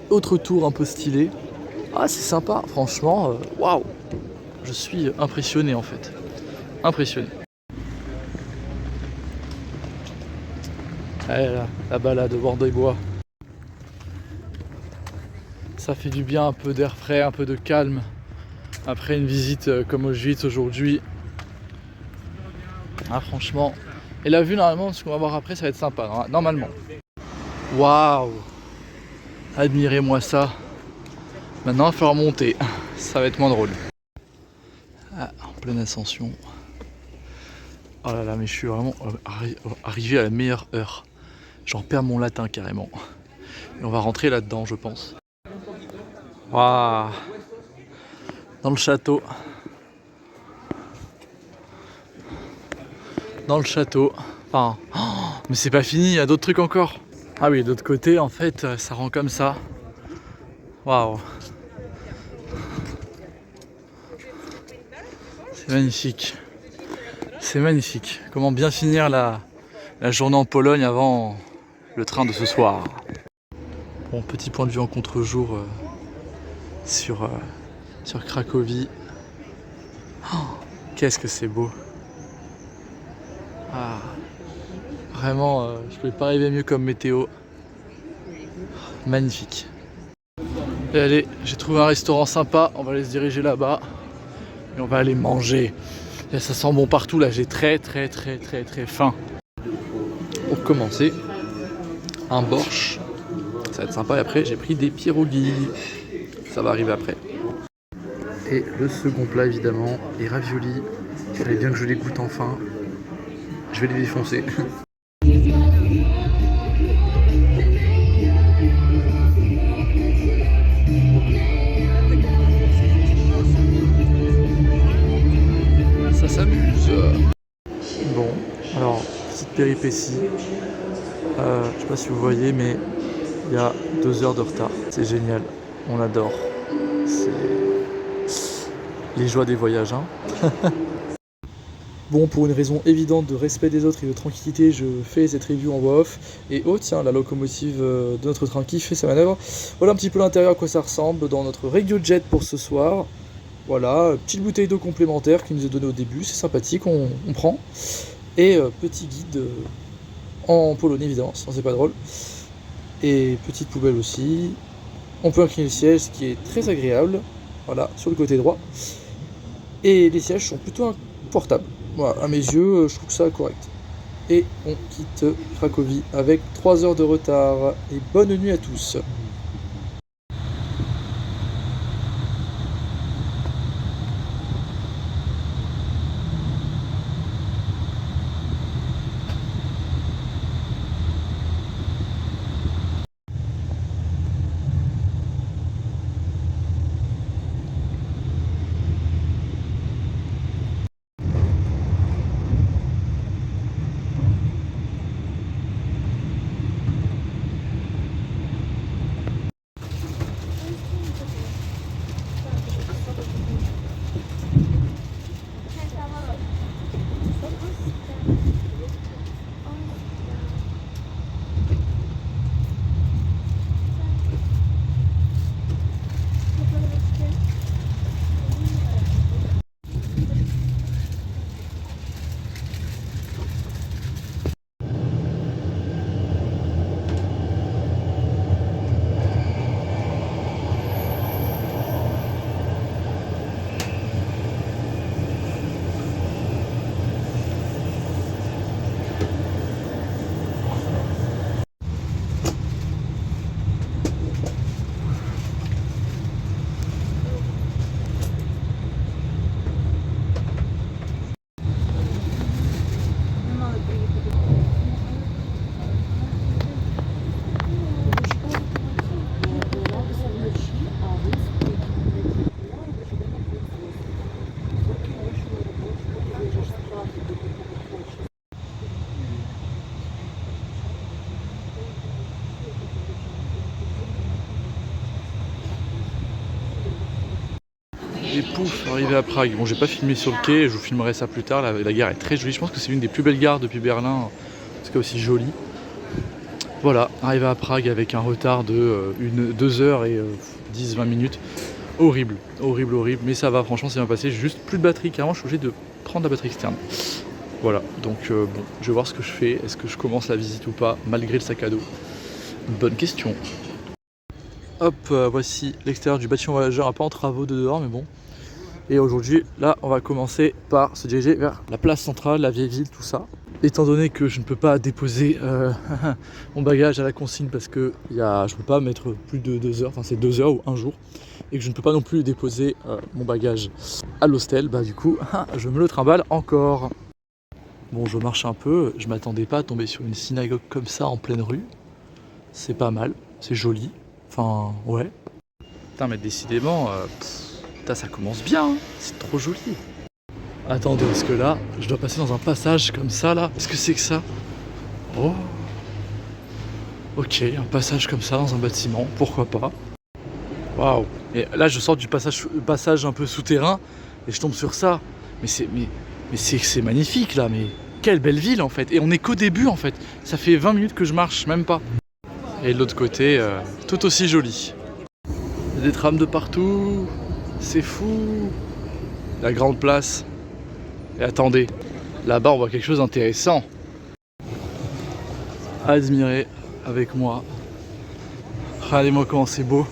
Autre tour un peu stylé. Ah, c'est sympa, franchement, waouh. Je suis impressionné en fait. Impressionné. Allez là, la balade au bord des bois. Ça fait du bien, un peu d'air frais, un peu de calme. Après une visite comme Auschwitz aujourd'hui. Ah franchement. Et la vue normalement, ce qu'on va voir après, ça va être sympa, normalement. Waouh. Admirez-moi ça. Maintenant, il va falloir monter. Ça va être moins drôle. Ah, en pleine ascension. Oh là là, mais je suis vraiment arrivé à la meilleure heure. J'en perds mon latin carrément. Et on va rentrer là-dedans, je pense. Waouh. Dans le château. Dans le château. Enfin, oh, mais c'est pas fini, il y a d'autres trucs encore. Ah oui, de l'autre côté, en fait, ça rend comme ça. Waouh. C'est magnifique. C'est magnifique. Comment bien finir la journée en Pologne avant le train de ce soir. Bon, petit point de vue en contre-jour sur Cracovie. Oh, qu'est-ce que c'est beau. Ah, vraiment, je ne pouvais pas rêver mieux comme météo. Magnifique. Et allez, j'ai trouvé un restaurant sympa, on va aller se diriger là-bas et on va aller manger. Et ça sent bon partout là, j'ai très faim. Pour commencer, un borsch, ça va être sympa. Et après j'ai pris des pierogies, ça va arriver après. Et le second plat évidemment, les raviolis. Il fallait bien que je les goûte enfin. Je vais les défoncer. Ça s'amuse. Bon, alors, petite péripétie. Je sais pas si vous voyez, mais il y a 2 heures de retard. C'est génial, on adore. C'est les joies des voyages, hein. Bon, pour une raison évidente de respect des autres et de tranquillité, je fais cette review en voix off. Et oh tiens, la locomotive de notre train qui fait sa manœuvre. Voilà un petit peu l'intérieur, à quoi ça ressemble dans notre RegioJet pour ce soir. Voilà, petite bouteille d'eau complémentaire qui nous est donnée au début, c'est sympathique, on prend. Et petit guide en polonais évidemment, sinon c'est pas drôle. Et petite poubelle aussi. On peut incliner le siège, ce qui est très agréable. Voilà, sur le côté droit. Et les sièges sont plutôt confortables. Voilà, à mes yeux, je trouve ça correct. Et on quitte Cracovie avec 3 heures de retard. Et bonne nuit à tous. Et pouf, arrivé à Prague. Bon, j'ai pas filmé sur le quai, je vous filmerai ça plus tard. La gare est très jolie, je pense que c'est une des plus belles gares depuis Berlin, en tout cas aussi jolie. Voilà, arrivé à Prague avec un retard de 2 heures et 10-20 minutes. Horrible, mais ça va, franchement c'est bien passé. J'ai juste plus de batterie, carrément je suis obligé de prendre la batterie externe. Voilà, donc bon, je vais voir ce que je fais. Est-ce que je commence la visite ou pas, malgré le sac à dos? Bonne question. Hop, voici l'extérieur du bâtiment voyageur, un peu en travaux de dehors, mais bon. Et aujourd'hui, là, on va commencer par se diriger vers la place centrale, la vieille ville, tout ça. Étant donné que je ne peux pas déposer mon bagage à la consigne parce que je ne peux pas mettre plus de 2 heures, enfin c'est 2 heures ou 1 jour, et que je ne peux pas non plus déposer mon bagage à l'hostel, bah du coup, je me le trimballe encore. Bon, je marche un peu, je m'attendais pas à tomber sur une synagogue comme ça en pleine rue. C'est pas mal, c'est joli, enfin ouais. Putain, mais décidément, ça commence bien, hein. C'est trop joli. Attendez, est-ce que là, je dois passer dans un passage comme ça là? Qu'est-ce que c'est que ça? Oh. Ok, un passage comme ça dans un bâtiment, pourquoi pas. Waouh. Et là je sors du passage un peu souterrain et je tombe sur ça. Mais c'est magnifique là, mais quelle belle ville en fait. Et on est qu'au début en fait. Ça fait 20 minutes que je marche, même pas. Et de l'autre côté, tout aussi joli. Il y a des trams de partout. C'est fou. La grande place. Et attendez, là-bas on voit quelque chose d'intéressant. À admirer avec moi. Regardez-moi comment c'est beau.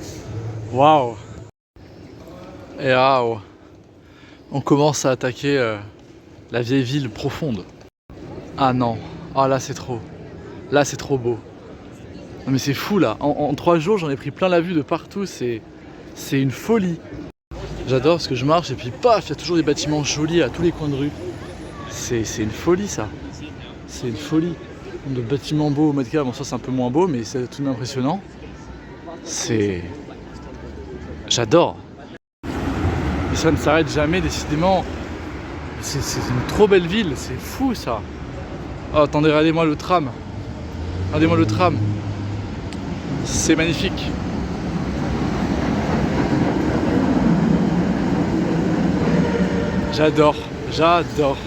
Waouh. Et waouh. On commence à attaquer la vieille ville profonde. Ah non. Ah là c'est trop. Là c'est trop beau. Non mais c'est fou là. En 3 jours j'en ai pris plein la vue de partout. C'est une folie. J'adore parce que je marche et puis paf, il y a toujours des bâtiments jolis à tous les coins de rue. C'est une folie ça. C'est une folie. De bâtiments beaux au mètre carré, bon ça c'est un peu moins beau mais c'est tout de même impressionnant. J'adore. Et ça ne s'arrête jamais décidément. C'est une trop belle ville, c'est fou ça. Oh attendez, regardez-moi le tram. Regardez-moi le tram. C'est magnifique. J'adore, j'adore.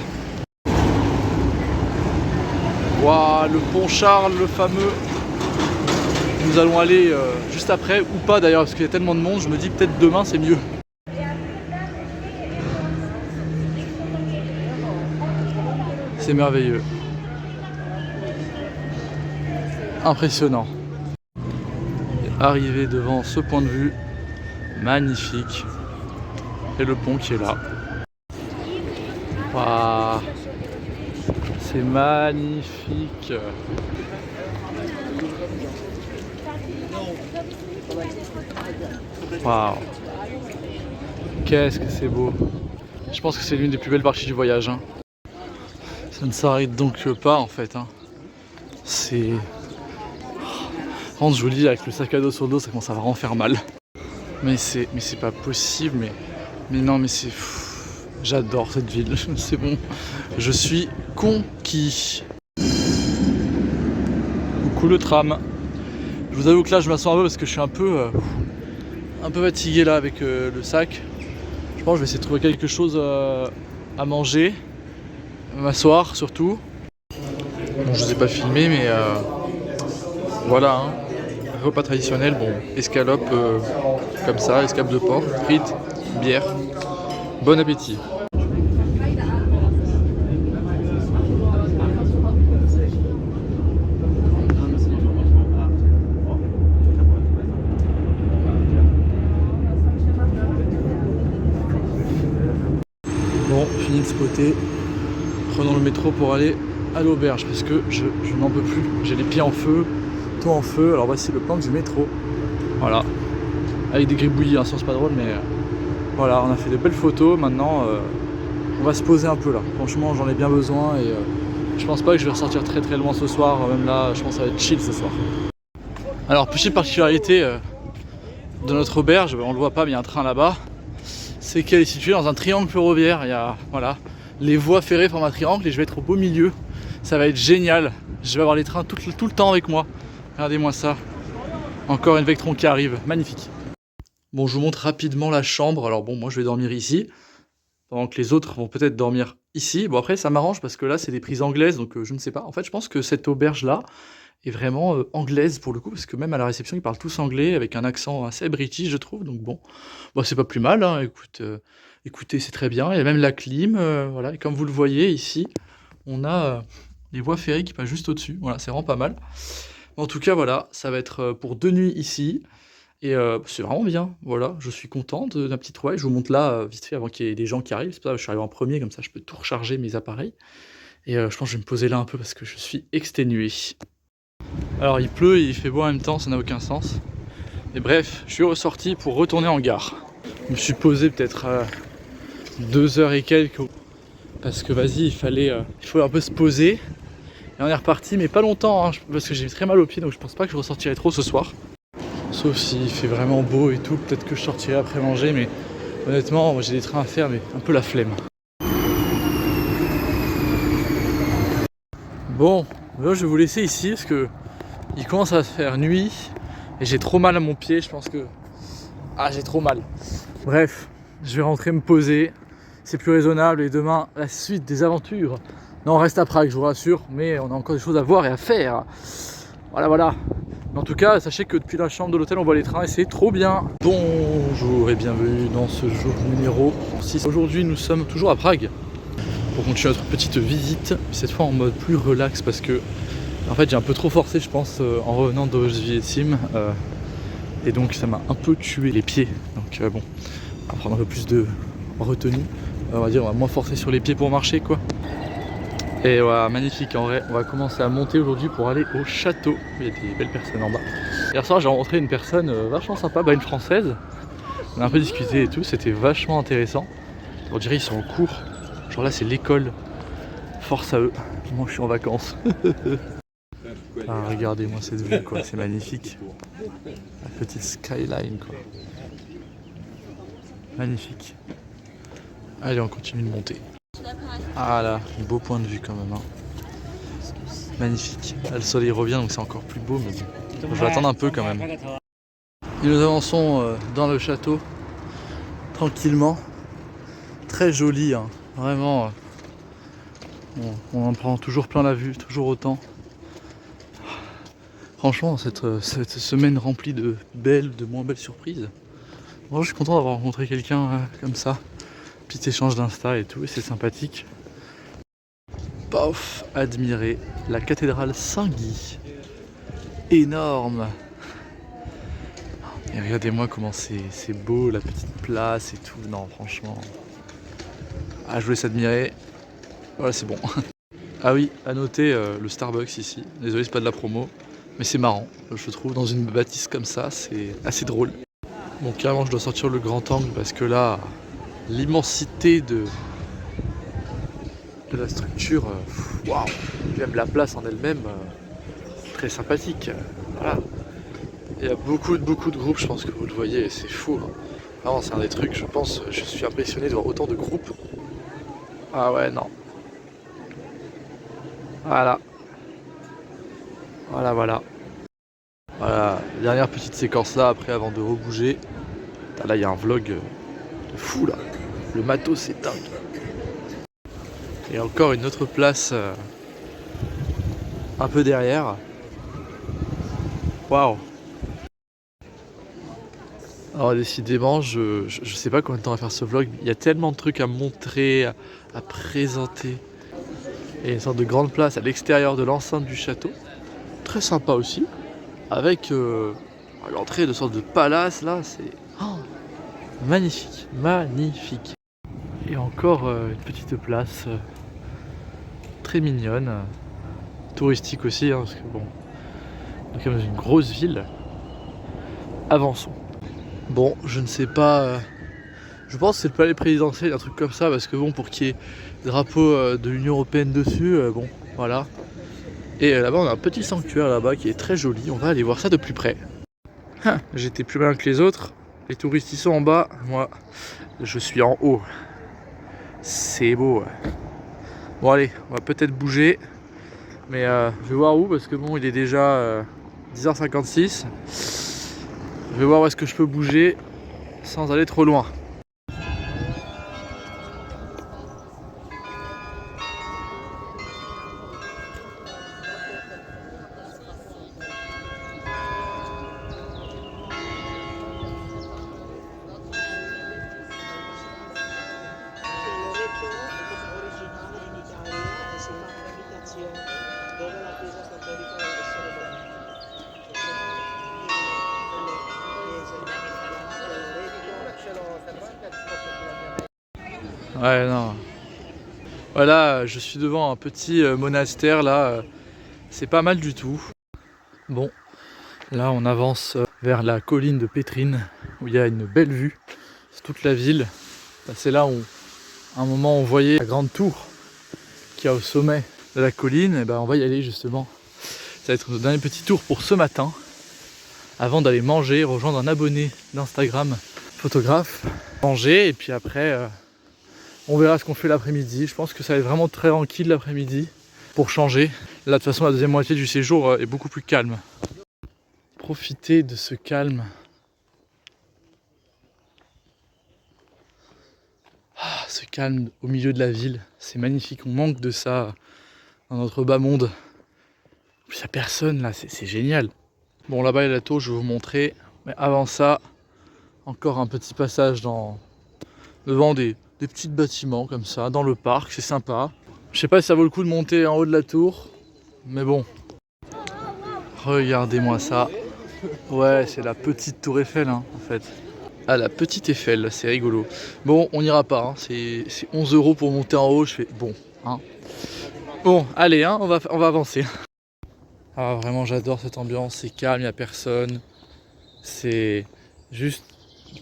Waouh, le pont Charles, le fameux. Nous allons aller juste après, ou pas d'ailleurs, parce qu'il y a tellement de monde, je me dis peut-être demain c'est mieux. C'est merveilleux. Impressionnant. Arrivé devant ce point de vue, magnifique. Et le pont qui est là. Waouh, c'est magnifique. Waouh, qu'est-ce que c'est beau. Je pense que c'est l'une des plus belles parties du voyage. Hein. Ça ne s'arrête donc pas en fait. Hein. C'est... Quand je vous le dis, avec le sac à dos sur le dos, ça commence à vraiment faire mal. Mais c'est pas possible, mais non, mais c'est fou. J'adore cette ville, c'est bon. Je suis conquis. Coucou le tram. Je vous avoue que là, je m'assois un peu parce que je suis un peu fatigué là avec le sac. Je pense que je vais essayer de trouver quelque chose à manger, m'asseoir surtout. Bon, je vous ai pas filmé, mais voilà. Hein. Repas traditionnel, bon, escalope comme ça, escalope de porc, frites, bière. Bon appétit. Bon, fini de spotter. Prenons le métro pour aller à l'auberge parce que je n'en peux plus. J'ai les pieds en feu, tout en feu. Alors voici le plan du métro. Voilà. Avec des gribouillis, hein, c'est pas drôle, mais voilà, on a fait de belles photos. Maintenant, on va se poser un peu là. Franchement, j'en ai bien besoin et je pense pas que je vais ressortir très très loin ce soir. Même là, je pense que ça va être chill ce soir. Alors, petite particularité de notre auberge, on le voit pas, mais il y a un train là-bas. C'est qu'elle est située dans un triangle ferroviaire. Il y a voilà, les voies ferrées forment un triangle et je vais être au beau milieu. Ça va être génial. Je vais avoir les trains tout le temps avec moi. Regardez-moi ça. Encore une Vectron qui arrive. Magnifique. Bon, je vous montre rapidement la chambre. Alors bon, moi je vais dormir ici. Pendant que les autres vont peut-être dormir ici. Bon après ça m'arrange parce que là c'est des prises anglaises. Donc je ne sais pas. En fait je pense que cette auberge-là est vraiment anglaise pour le coup. Parce que même à la réception ils parlent tous anglais. Avec un accent assez british je trouve. Donc bon, c'est pas plus mal. Hein. Écoutez, c'est très bien. Il y a même la clim. Voilà. Et comme vous le voyez ici, on a les voies ferrées qui passent juste au-dessus. Voilà, c'est vraiment pas mal. En tout cas voilà, ça va être pour 2 nuits ici. Et c'est vraiment bien, voilà, je suis content de la petite rouille. Je vous montre là, vite fait, avant qu'il y ait des gens qui arrivent. C'est pour ça que je suis arrivé en premier, comme ça je peux tout recharger mes appareils. Et je pense que je vais me poser là un peu parce que je suis exténué. Alors il pleut et il fait beau en même temps, ça n'a aucun sens. Et bref, je suis ressorti pour retourner en gare. Je me suis posé peut-être 2 heures et quelques. Parce que vas-y, il faut un peu se poser. Et on est reparti, mais pas longtemps, hein, parce que j'ai très mal aux pieds, donc je pense pas que je ressortirai trop ce soir. Sauf s'il fait vraiment beau et tout, peut-être que je sortirai après manger, mais honnêtement, moi j'ai des trains à faire, mais un peu la flemme. Bon, là, je vais vous laisser ici parce que il commence à se faire nuit et j'ai trop mal à mon pied. Je pense que Ah, j'ai trop mal. Bref, je vais rentrer me poser. C'est plus raisonnable et demain, la suite des aventures. Non, on reste à Prague, je vous rassure, mais on a encore des choses à voir et à faire. Voilà, voilà. Mais en tout cas, sachez que depuis la chambre de l'hôtel, on voit les trains et c'est trop bien. Bonjour et bienvenue dans ce jour numéro 6. Aujourd'hui, nous sommes toujours à Prague pour continuer notre petite visite. Cette fois en mode plus relax parce que, en fait, j'ai un peu trop forcé, je pense, en revenant d'Auschwitz. Et donc, ça m'a un peu tué les pieds. Donc, bon, on va prendre un peu plus de retenue. On va dire, on va moins forcer sur les pieds pour marcher, quoi. Et voilà, magnifique en vrai. On va commencer à monter aujourd'hui pour aller au château. Il y a des belles personnes en bas. Hier soir, j'ai rencontré une personne vachement sympa, une française. On a un peu discuté et tout, c'était vachement intéressant. On dirait qu'ils sont en cours. Genre là, c'est l'école. Force à eux. Moi, je suis en vacances. Ah, regardez-moi cette vue, quoi. C'est magnifique. La petite skyline, quoi. Magnifique. Allez, on continue de monter. Ah là, beau point de vue quand même. Hein. Magnifique. Là, le soleil revient donc c'est encore plus beau, mais bon. Je vais attendre un peu quand même. Et nous avançons dans le château, tranquillement. Très joli, hein. Vraiment. On en prend toujours plein la vue, toujours autant. Franchement, cette semaine remplie de belles, de moins belles surprises. Moi, je suis content d'avoir rencontré quelqu'un comme ça. Petit échange d'insta et tout, et c'est sympathique. Paf, admirer la cathédrale Saint-Guy. Énorme. Et regardez-moi comment c'est beau, la petite place et tout. Non, franchement. Ah, je vous laisse admirer. Voilà, c'est bon. Ah oui, à noter le Starbucks ici. Désolé, c'est pas de la promo, mais c'est marrant. Je trouve dans une bâtisse comme ça, c'est assez drôle. Bon, carrément, je dois sortir le grand angle parce que là, l'immensité de la structure, waouh, même la place en elle-même, très sympathique. Voilà. Il y a beaucoup de groupes, je pense que vous le voyez, c'est fou. Hein. Vraiment, c'est un des trucs, je pense, je suis impressionné de voir autant de groupes. Ah ouais, non. Voilà. Voilà. Voilà, dernière petite séquence là, après, avant de rebouger. Là, il y a un vlog de fou, là. Le matos, c'est dingue. Et encore une autre place un peu derrière. Waouh. Alors décidément, je sais pas combien de temps à faire ce vlog. Il y a tellement de trucs à montrer, à présenter. Et une sorte de grande place à l'extérieur de l'enceinte du château. Très sympa aussi. Avec l'entrée de sorte de palace là, c'est magnifique, magnifique. Et encore une petite place très mignonne, touristique aussi, hein, parce que bon, on est quand même dans une grosse ville. Avançons. Bon, je ne sais pas, je pense que c'est le palais présidentiel, un truc comme ça, parce que bon, pour qu'il y ait drapeau de l'Union Européenne dessus, bon, voilà. Et là-bas, on a un petit sanctuaire là-bas qui est très joli, on va aller voir ça de plus près. J'étais plus malin que les autres, les touristes ils sont en bas, moi je suis en haut. C'est beau. Bon allez, on va peut-être bouger, mais je vais voir où parce que bon, il est déjà 10h56. Je vais voir où est-ce que je peux bouger sans aller trop loin. Ouais, non. Voilà, je suis devant un petit monastère là. C'est pas mal du tout. Bon, là on avance vers la colline de Pétrine où il y a une belle vue. C'est toute la ville. C'est là où, à un moment, on voyait la grande tour qu'il y a au sommet de la colline. Et ben, on va y aller justement. Ça va être notre dernier petit tour pour ce matin. Avant d'aller manger, rejoindre un abonné d'Instagram, photographe. Manger et puis après... on verra ce qu'on fait l'après-midi. Je pense que ça va être vraiment très tranquille l'après-midi pour changer. Là, de toute façon, la deuxième moitié du séjour est beaucoup plus calme. Profitez de ce calme. ce calme au milieu de la ville, c'est magnifique, on manque de ça dans notre bas monde. Il n'y a personne là, c'est génial. Bon, là-bas il y a la tour, je vais vous montrer, mais avant ça, encore un petit passage devant des petits bâtiments comme ça, dans le parc, c'est sympa. Je sais pas si ça vaut le coup de monter en haut de la tour, mais bon. Regardez-moi ça. Ouais, c'est la petite tour Eiffel hein, en fait. Ah, la petite Eiffel, c'est rigolo. Bon, on n'ira pas, hein. C'est 11 € pour monter en haut, je fais bon. Hein. Bon, allez, hein, on va avancer. Ah, vraiment, j'adore cette ambiance, c'est calme, il n'y a personne. C'est juste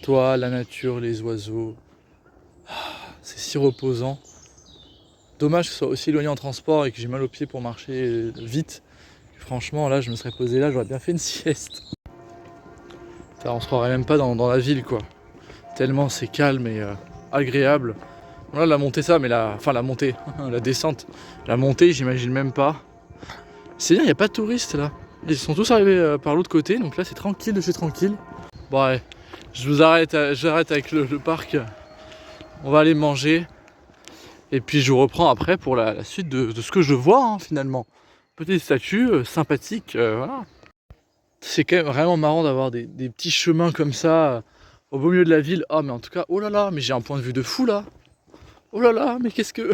toi, la nature, les oiseaux. C'est si reposant. Dommage que ce soit aussi éloigné en transport et que j'ai mal aux pieds pour marcher vite. Franchement, là, je me serais posé là, j'aurais bien fait une sieste. On se croirait même pas dans la ville, quoi. Tellement c'est calme et agréable. Bon, là, la montée, ça, mais la montée, la descente. La montée, j'imagine même pas. C'est bien, il n'y a pas de touristes là. Ils sont tous arrivés par l'autre côté, donc là, c'est tranquille de chez tranquille. Bon, ouais, j'arrête avec le parc. On va aller manger. Et puis, je vous reprends après pour la suite de ce que je vois, hein, finalement. Petite statue, sympathique, voilà. C'est quand même vraiment marrant d'avoir des petits chemins comme ça au beau milieu de la ville. Ah mais en tout cas, oh là là, mais j'ai un point de vue de fou là. Oh là là, mais qu'est-ce que...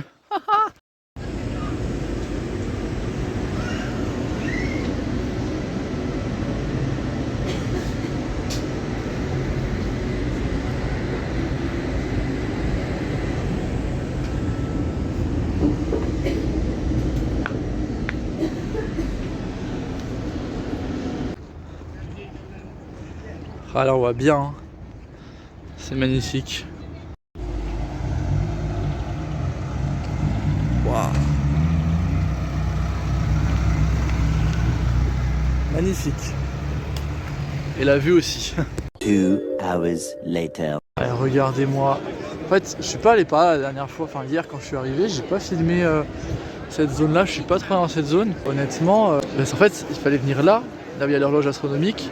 Alors on voit bien, hein. C'est magnifique. Waouh. Magnifique. Et la vue aussi. 2 hours later. Allez, regardez-moi. En fait, je suis pas allé par là la dernière fois, enfin hier quand je suis arrivé, j'ai pas filmé cette zone là, je suis pas trop dans cette zone. Honnêtement, en fait, il fallait venir là où il y a l'horloge astronomique.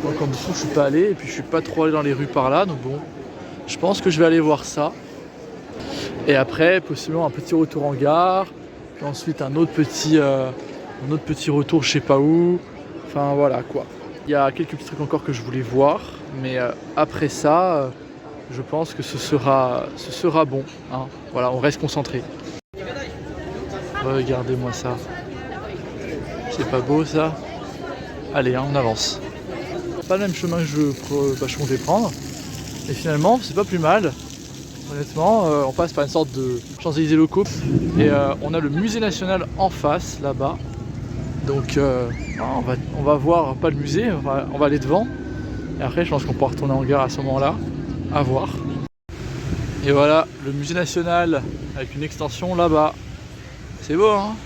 Moi, comme du coup, je suis pas allé et puis je suis pas trop allé dans les rues par là, donc bon, je pense que je vais aller voir ça. Et après, possiblement un petit retour en gare, puis ensuite un autre petit retour je sais pas où. Enfin voilà quoi. Il y a quelques petits trucs encore que je voulais voir, mais après ça, je pense que ce sera bon. Hein. Voilà, on reste concentré. Regardez-moi ça. C'est pas beau ça? Allez, hein, on avance. Pas le même chemin que je comptais prendre. Et finalement, c'est pas plus mal. Honnêtement, on passe par une sorte de Champs-Élysées locaux. Et on a le musée national en face, là-bas. Donc on va voir, pas le musée, on va aller devant. Et après, je pense qu'on pourra retourner en gare à ce moment-là. À voir. Et voilà, le musée national avec une extension là-bas. C'est beau, hein?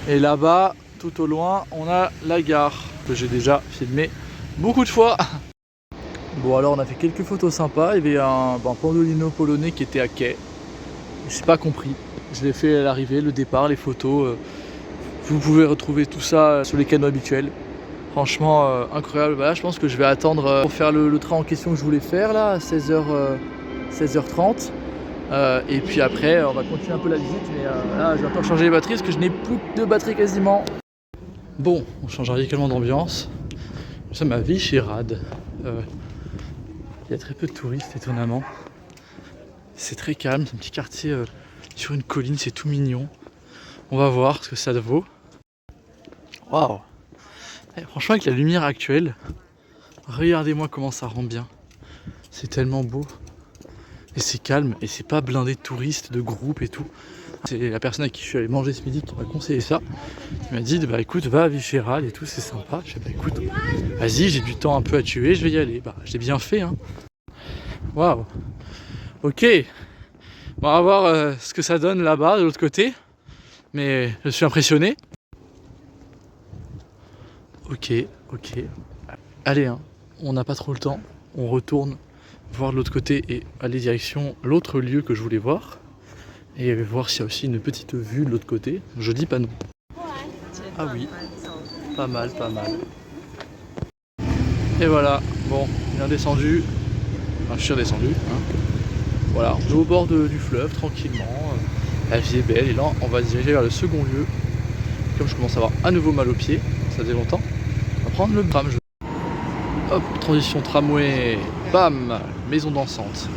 Et là-bas, tout au loin, on a la gare que j'ai déjà filmé beaucoup de fois. Bon, alors on a fait quelques photos sympas. Il y avait un pendolino polonais qui était à quai. Je n'ai pas compris. Je l'ai fait à l'arrivée, le départ, les photos. Vous pouvez retrouver tout ça sur les canaux habituels. Franchement, incroyable. Bah là, je pense que je vais attendre pour faire le train en question que je voulais faire là, à 16h30. Et puis après, on va continuer un peu la visite. Mais là, je vais encore changer les batteries parce que je n'ai plus de batterie quasiment. Bon, on change radicalement d'ambiance. Nous sommes à Vyšehrad. Il y a très peu de touristes, étonnamment. C'est très calme, c'est un petit quartier sur une colline, c'est tout mignon. On va voir ce que ça vaut. Waouh! Franchement, avec la lumière actuelle, regardez-moi comment ça rend bien. C'est tellement beau. Et c'est calme, et c'est pas blindé de touristes, de groupes et tout. C'est la personne avec qui je suis allé manger ce midi qui m'a conseillé ça. Il m'a dit, bah écoute, va à Vyšehrad et tout, c'est sympa. Je dis, bah écoute, vas-y, j'ai du temps un peu à tuer, je vais y aller. Bah, j'ai bien fait, hein. Waouh. Ok. Bon, on va voir ce que ça donne là-bas, de l'autre côté. Mais je suis impressionné. Ok. Allez, hein, on n'a pas trop le temps. On retourne voir de l'autre côté et aller direction l'autre lieu que je voulais voir. Et voir s'il y a aussi une petite vue de l'autre côté. Je dis pas non. Ah oui, pas mal. Et voilà, bon, bien descendu. Enfin, je suis redescendu. Hein. Voilà, on est au bord du fleuve, tranquillement. La vie est belle et là on va se diriger vers le second lieu. Comme je commence à avoir à nouveau mal aux pieds, ça faisait longtemps, on va prendre le tram. Hop, transition tramway, bam, maison dansante.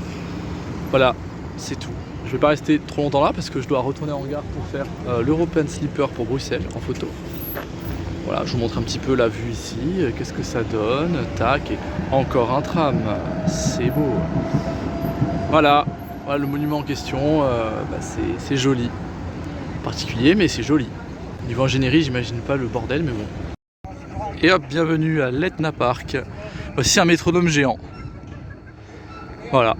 Voilà, c'est tout. Je vais pas rester trop longtemps là parce que je dois retourner en gare pour faire l'European Sleeper pour Bruxelles en photo. Voilà, je vous montre un petit peu la vue ici, qu'est-ce que ça donne, tac, et encore un tram, c'est beau. Voilà, voilà le monument en question, c'est joli. Particulier, mais c'est joli. Niveau ingénierie, j'imagine pas le bordel, mais bon. Et hop, bienvenue à l'Etna Park. Voici un métronome géant. Voilà.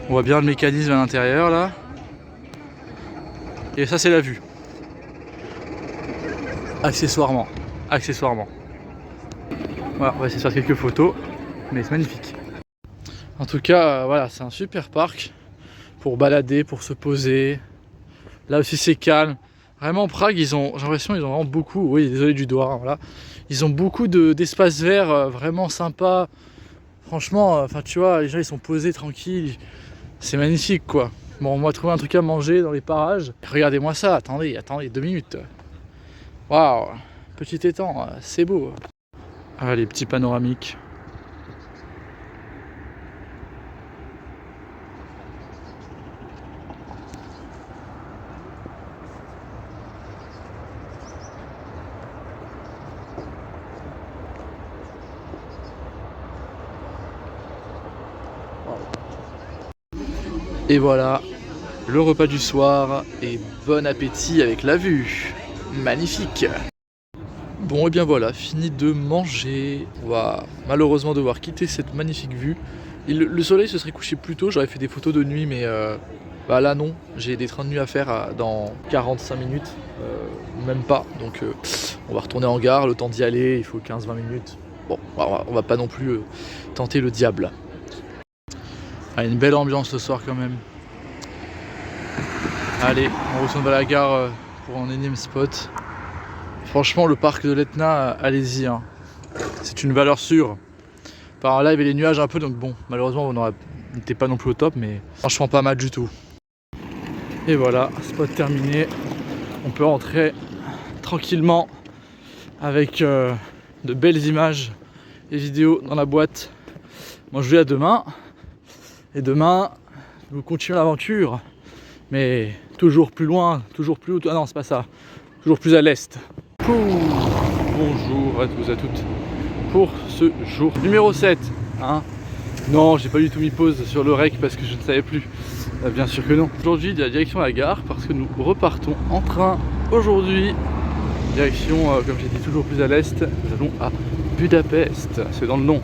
On voit bien le mécanisme à l'intérieur là. Et ça, c'est la vue. Accessoirement. Voilà, on va essayer de faire quelques photos, mais c'est magnifique. En tout cas, voilà, c'est un super parc pour balader, pour se poser. Là aussi, c'est calme. Vraiment, Prague, j'ai l'impression qu'ils ont vraiment beaucoup. Oui, désolé du doigt. Hein, voilà, ils ont beaucoup d'espaces verts vraiment sympas. Franchement, enfin, tu vois, les gens ils sont posés tranquilles. C'est magnifique, quoi. Bon, on va trouver un truc à manger dans les parages. Regardez-moi ça. Attendez, 2 minutes. Waouh, petit étang, c'est beau. Ah, les petits panoramiques. Et voilà, le repas du soir et bon appétit avec la vue. Magnifique. Bon et bien voilà, fini de manger. On va malheureusement devoir quitter cette magnifique vue. Le soleil se serait couché plus tôt, j'aurais fait des photos de nuit, mais là non. J'ai des trains de nuit à faire dans 45 minutes, même pas. Donc on va retourner en gare, le temps d'y aller, il faut 15-20 minutes. Bon, on va pas non plus tenter le diable. Ah, une belle ambiance ce soir quand même. Allez, on retourne vers la gare pour un énième spot. Franchement, le parc de l'Etna, allez-y. Hein. C'est une valeur sûre. Par là, il y avait les nuages un peu, donc bon, malheureusement, on n'était pas non plus au top, mais franchement, pas mal du tout. Et voilà, spot terminé. On peut rentrer tranquillement avec de belles images et vidéos dans la boîte. Moi, je vous dis à demain. Et demain, nous continuons l'aventure, mais toujours plus loin, toujours plus haut. Ah non, c'est pas ça. Toujours plus à l'est. Bonjour à tous et à toutes pour ce jour numéro 7. Hein, non, j'ai pas du tout mis pause sur le rec parce que je ne savais plus. Bien sûr que non. Aujourd'hui, la direction à la gare parce que nous repartons en train aujourd'hui. Direction, comme j'ai dit, toujours plus à l'est. Nous allons à Budapest, c'est dans le nom.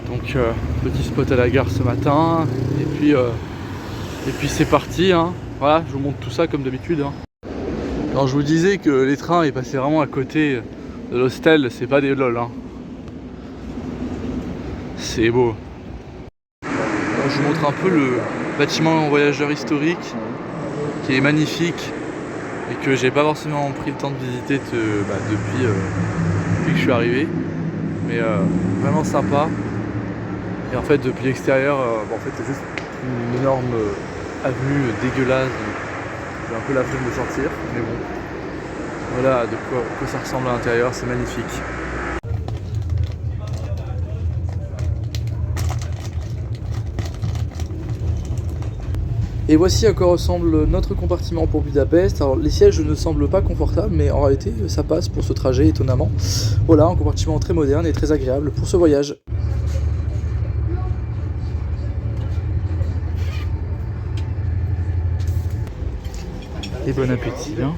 Donc petit spot à la gare ce matin et puis c'est parti hein. Voilà, je vous montre tout ça comme d'habitude hein. Alors je vous disais que les trains ils passaient vraiment à côté de l'hostel, c'est pas des lol hein. C'est beau. Alors, je vous montre un peu le bâtiment voyageur historique qui est magnifique et que j'ai pas forcément pris le temps de visiter depuis que je suis arrivé, mais vraiment sympa. Et en fait, depuis l'extérieur, c'est juste une énorme avenue dégueulasse. J'ai un peu la flemme de sortir, mais bon. Voilà de quoi ça ressemble à l'intérieur, c'est magnifique. Et voici à quoi ressemble notre compartiment pour Budapest. Alors les sièges ne semblent pas confortables, mais en réalité ça passe pour ce trajet étonnamment. Voilà, un compartiment très moderne et très agréable pour ce voyage. Et bon appétit hein.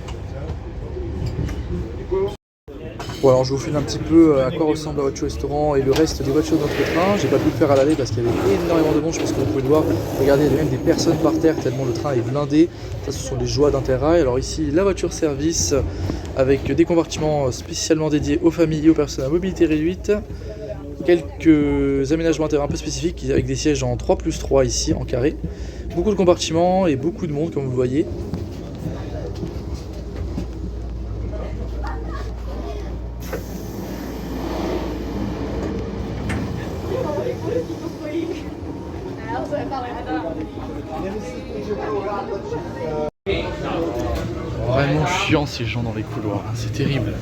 Bon alors je vous filme un petit peu à quoi ressemble la voiture restaurant et le reste des voitures de notre train. J'ai pas pu le faire à l'aller parce qu'il y avait énormément de monde, je pense que vous pouvez le voir. Regardez, il y a même des personnes par terre tellement le train est blindé. Ça ce sont les joies d'Interrail. Alors ici la voiture service avec des compartiments spécialement dédiés aux familles et aux personnes à mobilité réduite. Quelques aménagements intérieurs un peu spécifiques avec des sièges en 3+3 ici en carré. Beaucoup de compartiments et beaucoup de monde comme vous le voyez. vraiment chiants ces gens dans les couloirs, hein. C'est terrible.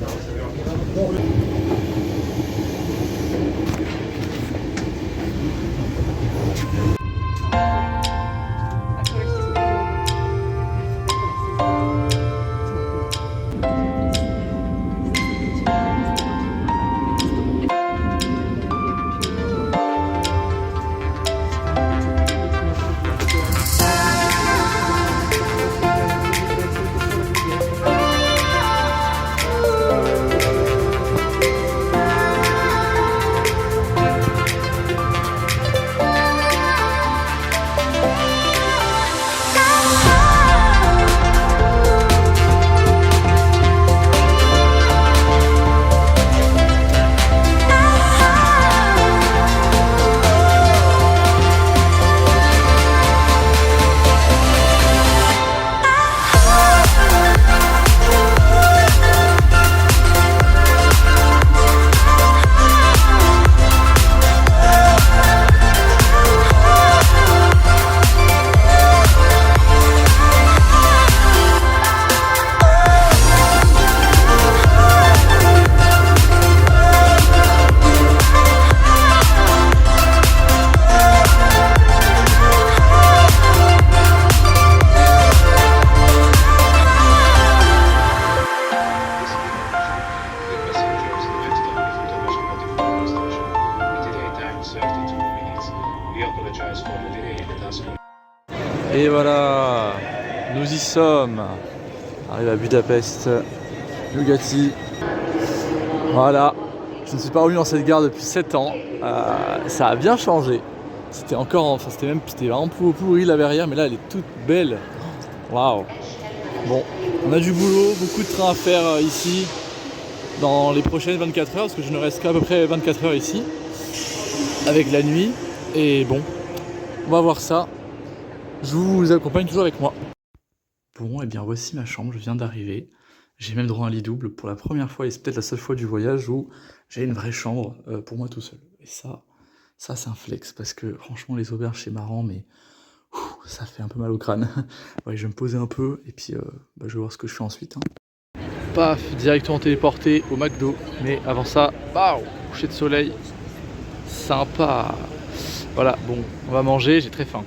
Et voilà, nous y sommes. Arrive à Budapest, Bugatti. Voilà, je ne suis pas revenu dans cette gare depuis 7 ans. Ça a bien changé. C'était vraiment pourri la verrière, mais là elle est toute belle. Waouh. Bon, on a du boulot, beaucoup de trains à faire ici dans les prochaines 24 heures, parce que je ne reste qu'à peu près 24 heures ici, avec la nuit. Et bon, on va voir ça. Je vous accompagne toujours avec moi. Bon, et bien voici ma chambre, je viens d'arriver. J'ai même droit à un lit double pour la première fois, et c'est peut-être la seule fois du voyage où j'ai une vraie chambre pour moi tout seul. Et ça c'est un flex, parce que franchement les auberges c'est marrant, mais ça fait un peu mal au crâne. Ouais, je vais me poser un peu, et puis je vais voir ce que je fais ensuite. Hein. Paf, directement téléporté au McDo. Mais avant ça, coucher de soleil, sympa. Voilà, bon, on va manger, j'ai très faim.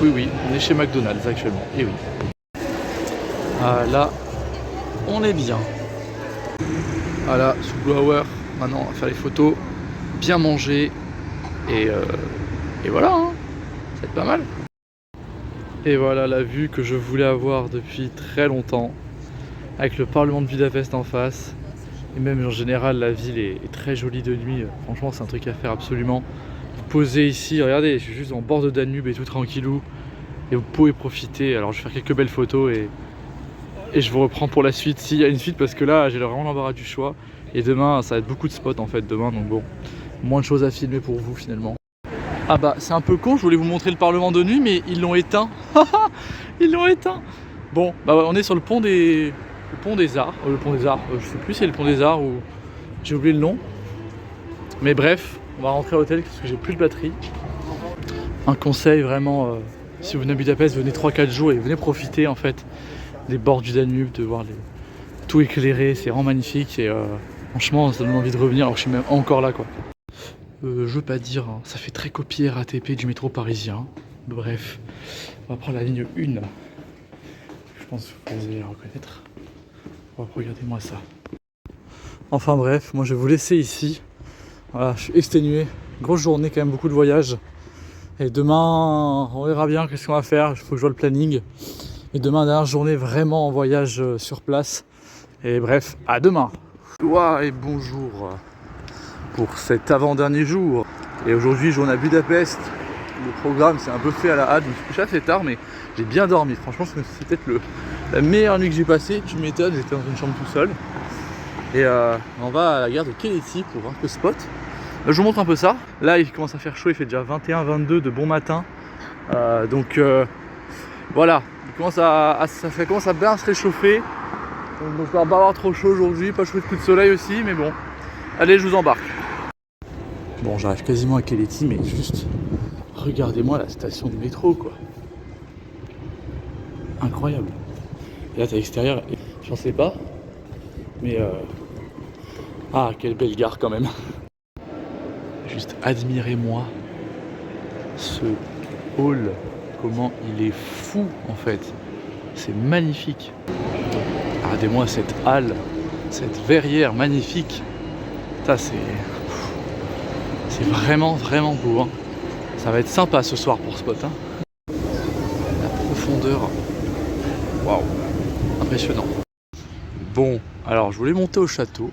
Oui, on est chez McDonald's actuellement, et oui. Là, on est bien. Voilà, sous Blue Hour, maintenant on va faire les photos, bien manger, et voilà, hein, ça va être pas mal. Et voilà la vue que je voulais avoir depuis très longtemps, avec le Parlement de Budapest en face, et même en général la ville est très jolie de nuit, franchement c'est un truc à faire absolument. Poser ici, regardez, je suis juste en bord de Danube et tout tranquillou, et vous pouvez profiter. Alors je vais faire quelques belles photos et je vous reprends pour la suite s'il y a une suite, parce que là j'ai vraiment l'embarras du choix, et demain ça va être beaucoup de spots en fait demain, donc bon, moins de choses à filmer pour vous finalement. Ah bah c'est un peu con, je voulais vous montrer le Parlement de nuit, mais ils l'ont éteint. Ils l'ont éteint. Bon, bah on est sur le pont des Arts, je sais plus si c'est le pont des Arts ou j'ai oublié le nom, mais bref. On va rentrer à l'hôtel parce que j'ai plus de batterie. Un conseil vraiment, si vous venez à Budapest, venez 3-4 jours et venez profiter en fait des bords du Danube, de voir tout éclairé, c'est vraiment magnifique, et franchement ça donne envie de revenir, alors je suis même encore là quoi. Je veux pas dire, hein, ça fait très copier RATP du métro parisien. Bref, on va prendre la ligne 1. Je pense que vous allez la reconnaître. Regardez-moi ça. Enfin bref, moi je vais vous laisser ici. Voilà, je suis exténué, grosse journée quand même, beaucoup de voyages. Et demain, on verra bien qu'est-ce qu'on va faire, il faut que je vois le planning. Et demain, dernière journée vraiment en voyage sur place. Et bref, à demain. Ouah, et bonjour pour cet avant-dernier jour. Et aujourd'hui, journée à Budapest. Le programme s'est un peu fait à la hâte, je me suis couché assez tard, mais j'ai bien dormi. Franchement, c'est peut-être la meilleure nuit que j'ai passée. Tu m'étonnes, j'étais dans une chambre tout seul. Et on va à la gare de Keleti pour voir un peu spot. Je vous montre un peu ça. Là il commence à faire chaud, il fait déjà 21-22 de bon matin. Donc voilà, ça commence à bien se réchauffer. Donc on va pas avoir trop chaud aujourd'hui, pas chaud de coup de soleil aussi, mais bon. Allez, je vous embarque. Bon, j'arrive quasiment à Keleti, mais juste regardez-moi la station de métro quoi. incroyable. Et là t'as l'extérieur, j'en sais pas, mais ah quelle belle gare quand même. Juste admirez-moi ce hall, comment il est fou en fait, c'est magnifique. Regardez-moi cette halle, cette verrière magnifique, ça c'est vraiment beau, hein. Ça va être sympa ce soir pour ce spot, hein. La profondeur, waouh, impressionnant. Bon, alors je voulais monter au château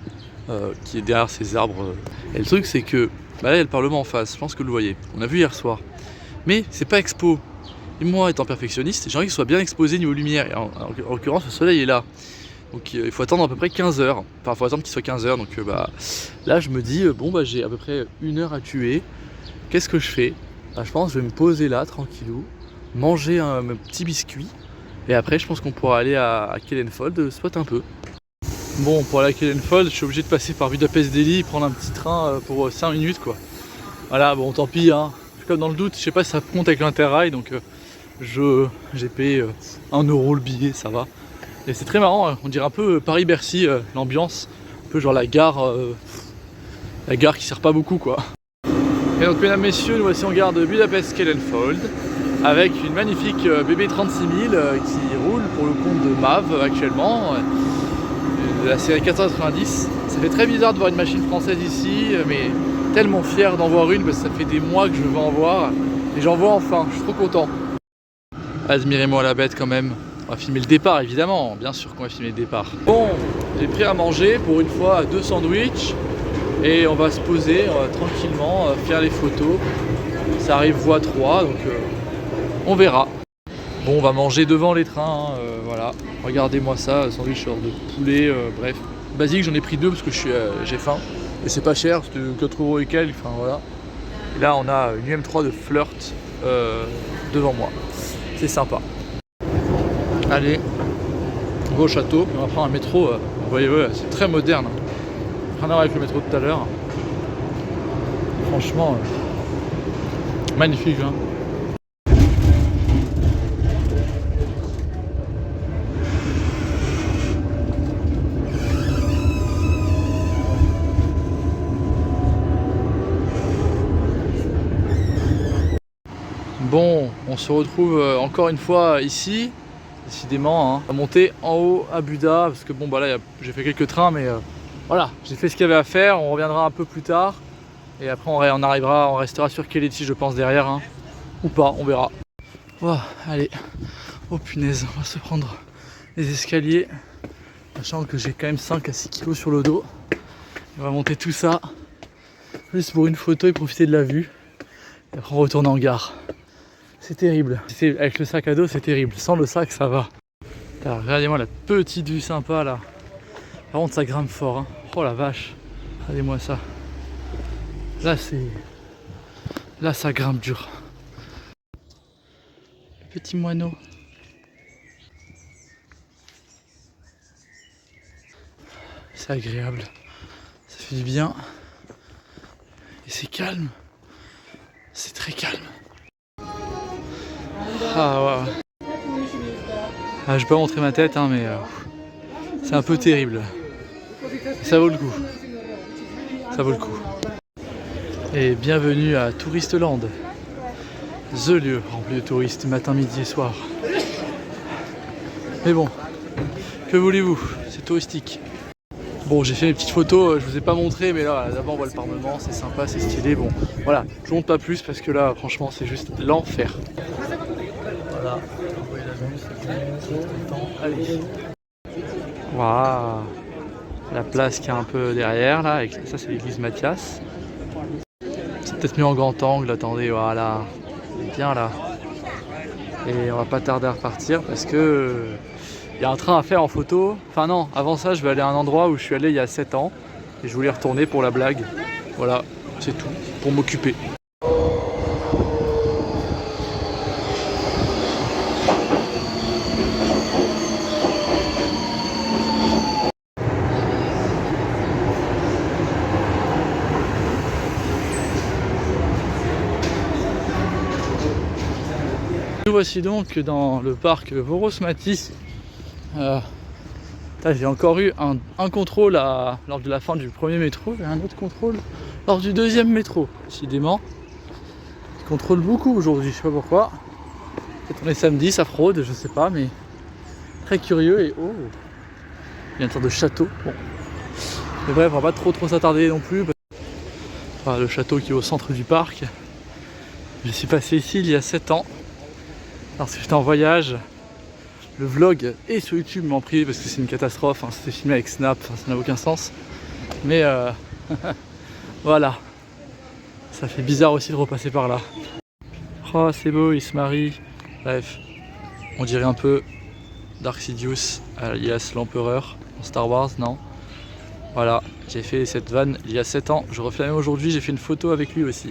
qui est derrière ces arbres. Et le truc c'est que bah là il y a le Parlement en face, je pense que vous le voyez, on a vu hier soir. Mais c'est pas expo. Et moi étant perfectionniste, j'ai envie qu'il soit bien exposé niveau lumière. Et en l'occurrence le soleil est là. Donc il faut attendre à peu près 15 heures. Enfin il faut attendre qu'il soit 15 heures. Donc bah là je me dis bon bah j'ai à peu près 1 heure à tuer. Qu'est-ce que je fais? Bah, je pense que je vais me poser là tranquillou, manger un petit biscuit. Et après je pense qu'on pourra aller à Kellenfold, spot un peu. Bon, pour aller à Kellenfold, je suis obligé de passer par Budapest Delhi, prendre un petit train pour 5 minutes quoi. Voilà, bon tant pis, hein. Je suis comme dans le doute, je sais pas si ça compte avec l'Interrail, donc j'ai payé 1 euro le billet, ça va. Et c'est très marrant, on dirait un peu Paris-Bercy, l'ambiance, un peu genre la gare qui sert pas beaucoup quoi. Et donc mesdames, messieurs, nous voici en gare de Budapest Kellenfold, avec une magnifique BB 36000 qui roule pour le compte de MAV actuellement. De la série 490. Ça fait très bizarre de voir une machine française ici, mais tellement fier d'en voir une parce que ça fait des mois que je veux en voir et j'en vois enfin, je suis trop content. Admirez-moi la bête quand même. On va filmer le départ évidemment, bien sûr qu'on va filmer le départ. Bon, j'ai pris à manger pour une fois 2 sandwichs et on va se poser tranquillement, faire les photos. Ça arrive voie 3 donc on verra. Bon, on va manger devant les trains, hein, voilà. Regardez-moi ça, sandwich de poulet, bref. Basique, j'en ai pris 2 parce que j'ai faim. Et c'est pas cher, c'était 4 € et quelques, enfin voilà. Et là, on a une UM3 de Flirt devant moi. C'est sympa. Allez, on va au château, on va prendre un métro. Vous voyez, ouais, c'est très moderne. Rien à voir avec le métro de tout à l'heure. Franchement, magnifique, hein. Bon, on se retrouve encore une fois ici, décidément, hein. On va monter en haut à Buda, parce que bon bah là j'ai fait quelques trains, mais voilà, j'ai fait ce qu'il y avait à faire, on reviendra un peu plus tard, et après on restera sur Keleti je pense derrière, hein. Ou pas, on verra. Oh, allez, oh punaise, on va se prendre les escaliers, sachant que j'ai quand même 5 à 6 kilos sur le dos. On va monter tout ça, juste pour une photo et profiter de la vue, et après on retourne en gare. C'est terrible. Avec le sac à dos, c'est terrible. Sans le sac, ça va. Regardez-moi la petite vue sympa là. Par contre, ça grimpe fort, hein. Oh la vache. Regardez-moi ça. Là, ça grimpe dur. Le petit moineau. C'est agréable. Ça fait du bien. Et c'est calme. C'est très calme. Ah ouais. Ah, je vais pas montrer ma tête, hein, mais c'est un peu terrible. Ça vaut le coup. Ça vaut le coup. Et bienvenue à Touristland. The lieu rempli de touristes matin, midi et soir. Mais bon, que voulez-vous, c'est touristique. Bon, j'ai fait mes petites photos, je vous ai pas montré, mais là d'abord on voit le Parlement, c'est sympa, c'est stylé. Bon, voilà, je monte pas plus parce que là franchement c'est juste l'enfer. Voilà, vous voyez la vue, c'est bon, allez. Waouh, la place qui est un peu derrière là, avec ça c'est l'église Mathias. C'est peut-être mieux en grand angle, attendez, voilà, bien là. Et on va pas tarder à repartir parce que il y a un train à faire en photo. Enfin non, avant ça je vais aller à un endroit où je suis allé il y a 7 ans et je voulais y retourner pour la blague. Voilà, c'est tout, pour m'occuper. Nous voici donc dans le parc Voros-Maty. J'ai encore eu un contrôle lors de la fin du premier métro et un autre contrôle lors du deuxième métro. Décidément, ils contrôlent beaucoup aujourd'hui, je sais pas pourquoi. Peut-être on est samedi, ça fraude, je sais pas, mais très curieux et oh, il y a une sorte de château. Bon. Mais bref, on va pas trop s'attarder non plus. Enfin, le château qui est au centre du parc. Je suis passé ici il y a 7 ans, lorsque j'étais en voyage. Le vlog est sur YouTube mais en privé parce que c'est une catastrophe, hein. C'était filmé avec Snap, ça n'a aucun sens. Mais voilà, ça fait bizarre aussi de repasser par là. Oh c'est beau, ils se marient. Bref, on dirait un peu Dark Sidious alias l'empereur dans Star Wars, non? Voilà, j'ai fait cette vanne il y a 7 ans, je refais la même aujourd'hui, j'ai fait une photo avec lui aussi.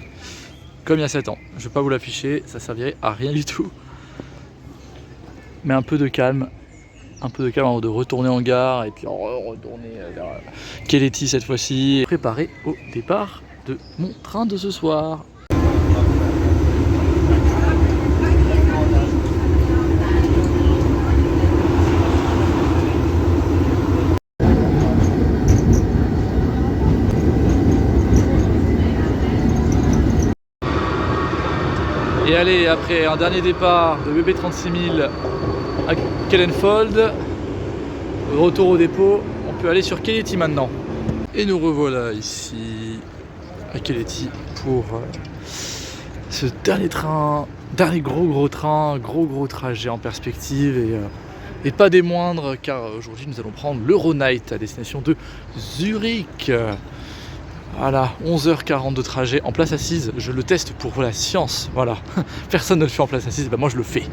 Comme il y a 7 ans, je vais pas vous l'afficher, ça servirait à rien du tout. Mais un peu de calme avant de retourner en gare et puis retourner vers Keleti cette fois-ci. Préparé au départ de mon train de ce soir. Et allez, après un dernier départ de BB36000 à Kellenfold, retour au dépôt, on peut aller sur Keleti maintenant. Et nous revoilà ici à Keleti pour ce dernier train, dernier gros train, gros trajet en perspective et pas des moindres car aujourd'hui nous allons prendre l'Euronight à destination de Zurich. Voilà, 11h40 de trajet en place assise, je le teste pour la science, voilà. Personne ne le fait en place assise, bah moi je le fais.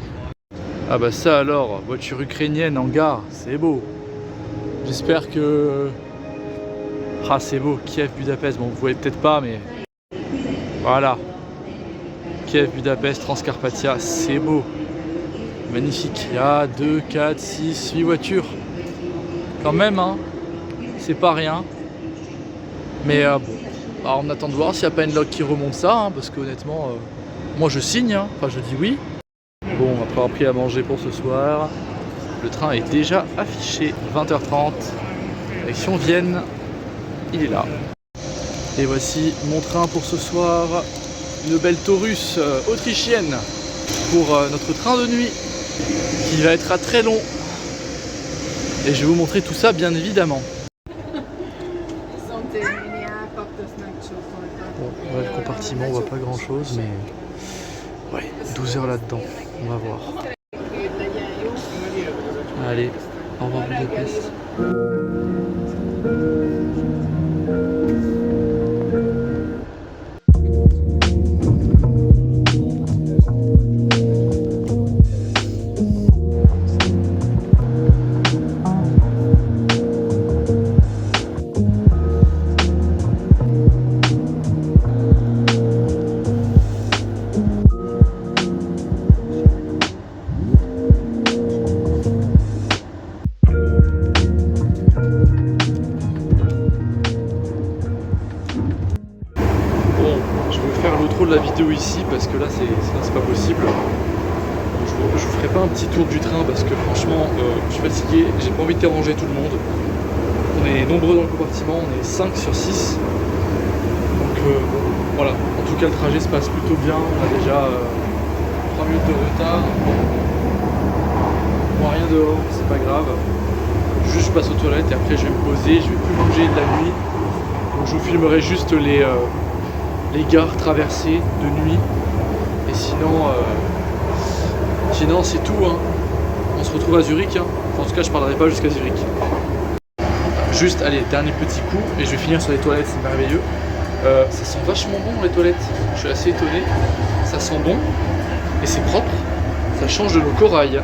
Ah bah ça alors, voiture ukrainienne en gare, c'est beau. J'espère que... Ah c'est beau, Kiev-Budapest, bon vous voyez peut-être pas mais... Voilà. Kiev-Budapest, Transcarpathia, c'est beau. Magnifique, il y a 2, 4, 6, 8 voitures. Quand même hein, c'est pas rien. Mais bon, alors on attend de voir s'il n'y a pas une log qui remonte ça, hein, parce que honnêtement, moi je signe, hein, enfin je dis oui. Bon, après avoir pris à manger pour ce soir, le train est déjà affiché 20h30, direction Vienne, il est là. Et voici mon train pour ce soir, une belle Taurus autrichienne pour notre train de nuit, qui va être très long. Et je vais vous montrer tout ça bien évidemment. Bon, ouais, le compartiment, on voit pas grand chose, mais ouais, 12 heures là-dedans, on va voir. Allez, au revoir Budapest. De la vidéo ici parce que là c'est pas possible. Je vous ferai pas un petit tour du train parce que franchement je suis fatigué, j'ai pas envie de déranger tout le monde. On est nombreux dans le compartiment, on est 5 sur 6. Donc voilà, en tout cas le trajet se passe plutôt bien, on a déjà 3 minutes de retard. On voit rien dehors, c'est pas grave. Juste je passe aux toilettes et après je vais me poser, je vais plus bouger de la nuit. Donc je vous filmerai juste les gares traversées de nuit et sinon c'est tout hein. On se retrouve à Zurich hein. Enfin, en tout cas je parlerai pas jusqu'à Zurich. Juste allez, dernier petit coup et je vais finir sur les toilettes, c'est merveilleux. Ça sent vachement bon les toilettes, je suis assez étonné, ça sent bon et c'est propre, ça change de l'eau corail.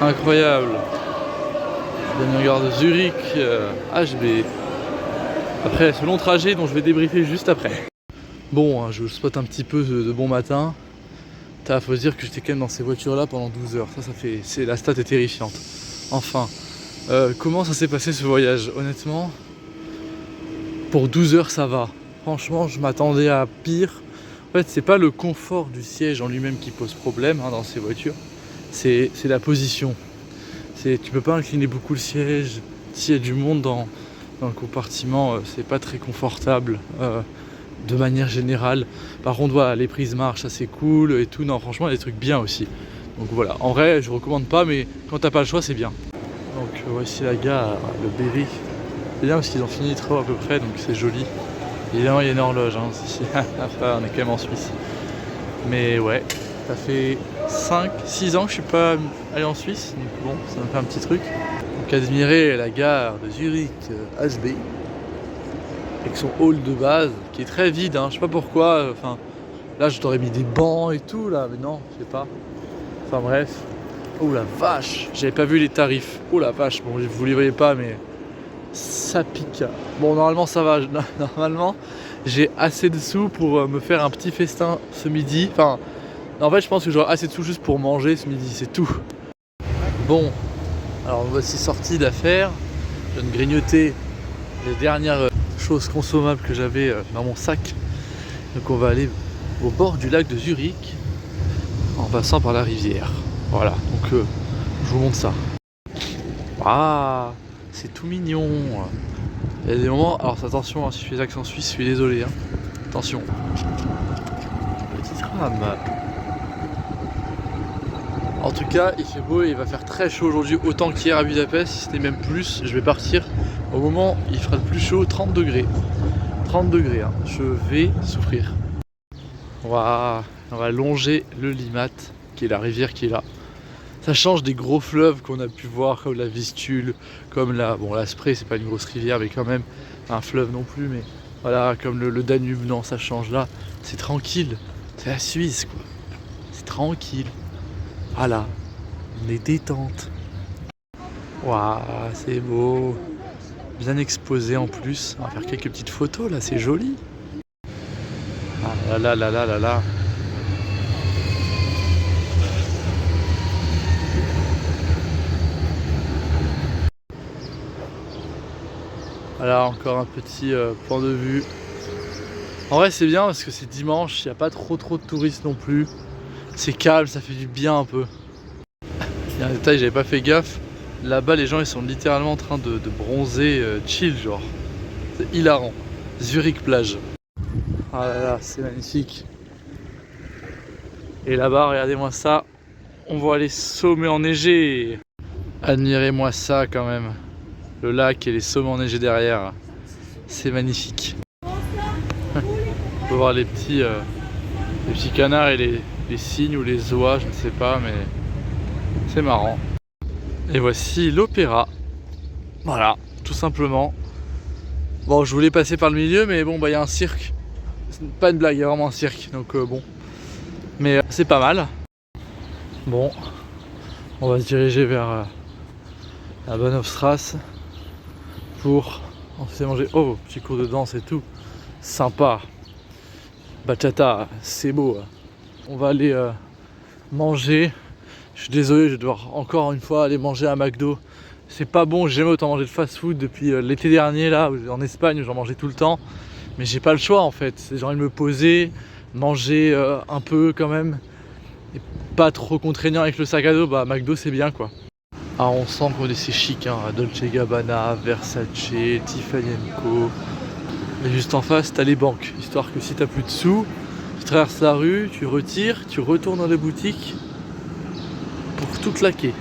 Incroyable. Dernière gare de Zurich, HB. Après ce long trajet dont je vais débriefer juste après. Bon, hein, je spot un petit peu de bon matin. Faut se dire que j'étais quand même dans ces voitures là pendant 12 heures. La stat est terrifiante. Enfin, comment ça s'est passé ce voyage? Honnêtement, pour 12 heures ça va. Franchement, je m'attendais à pire. En fait, c'est pas le confort du siège en lui-même qui pose problème hein, dans ces voitures. C'est la position. Tu peux pas incliner beaucoup le siège. S'il y a du monde dans le compartiment, c'est pas très confortable. De manière générale. Par contre, voilà, les prises marche, ça c'est cool et tout. Non, franchement, il y a des trucs bien aussi. Donc voilà, en vrai, je recommande pas, mais quand t'as pas le choix, c'est bien. Donc voici la gare, le Berry. C'est bien parce qu'ils ont fini trop à peu près, donc c'est joli. Évidemment, il y a une horloge, hein, on est quand même en Suisse. Mais ouais, ça fait 5-6 ans que je suis pas allé en Suisse, donc bon, ça me fait un petit truc. Donc admirer la gare de Zurich HB. Avec son hall de base qui est très vide, hein. Je sais pas pourquoi, enfin là je t'aurais mis des bancs et tout là, mais non, je sais pas. Enfin bref. Oh la vache, j'avais pas vu les tarifs. Oh la vache, bon vous les voyez pas mais ça pique. Bon normalement ça va, normalement j'ai assez de sous pour me faire un petit festin ce midi. Enfin en fait je pense que j'aurai assez de sous juste pour manger ce midi, c'est tout. Bon, alors voici sorti d'affaires. Je viens de grignoter les dernières choses consommables que j'avais dans mon sac. Donc on va aller au bord du lac de Zurich en passant par la rivière. Voilà, donc je vous montre ça. Ah, c'est tout mignon. Il y a des moments, alors attention hein, si je fais l'accent suisse, je suis désolé hein. Attention. Petite rame. En tout cas, il fait beau et il va faire très chaud aujourd'hui, autant qu'hier à Budapest, si c'était même plus. Je vais partir au moment où il fera le plus chaud, 30 degrés. 30 degrés, hein. Je vais souffrir. Waouh, on va longer le Limmat, qui est la rivière qui est là. Ça change des gros fleuves qu'on a pu voir, comme la Vistule, comme la Spree, c'est pas une grosse rivière, mais quand même, un fleuve non plus, mais voilà, comme le Danube, non, ça change là. C'est tranquille, c'est la Suisse, quoi. C'est tranquille. Voilà, on est détente. Waouh, c'est beau. Bien exposé en plus. On va faire quelques petites photos là, c'est joli. Ah là là là là là. Voilà, encore un petit point de vue. En vrai, c'est bien parce que c'est dimanche, il n'y a pas trop de touristes non plus. C'est calme, ça fait du bien un peu. Il y a un détail, j'avais pas fait gaffe. Là-bas, les gens ils sont littéralement en train de bronzer chill, genre. C'est hilarant. Zurich plage. Ah là là, c'est magnifique. Et là-bas, regardez-moi ça. On voit les sommets enneigés. Admirez-moi ça quand même. Le lac et les sommets enneigés derrière. C'est magnifique. On peut voir les petits canards et les cygnes ou les oies, je ne sais pas, mais c'est marrant. Et voici l'opéra. Voilà, tout simplement. Bon, je voulais passer par le milieu, mais bon, bah il y a un cirque. C'est pas une blague, il y a vraiment un cirque, donc bon. Mais c'est pas mal. Bon, on va se diriger vers la Bahnhofstrasse pour ensuite manger. Oh, petit cours de danse et tout. Sympa. Bachata, c'est beau. On va aller manger. Je suis désolé, je vais devoir encore une fois aller manger à McDo. C'est pas bon, j'ai jamais autant mangé de fast food depuis l'été dernier là, en Espagne où j'en mangeais tout le temps. Mais j'ai pas le choix en fait. J'ai envie de me poser, manger un peu quand même. Et pas trop contraignant avec le sac à dos, bah McDo c'est bien quoi. Alors on sent qu'on est c'est chic, hein, Dolce & Gabbana, Versace, Tiffany & Co. Et juste en face t'as les banques, histoire que si t'as plus de sous, tu traverses la rue, tu retires, tu retournes dans les boutiques pour tout claquer.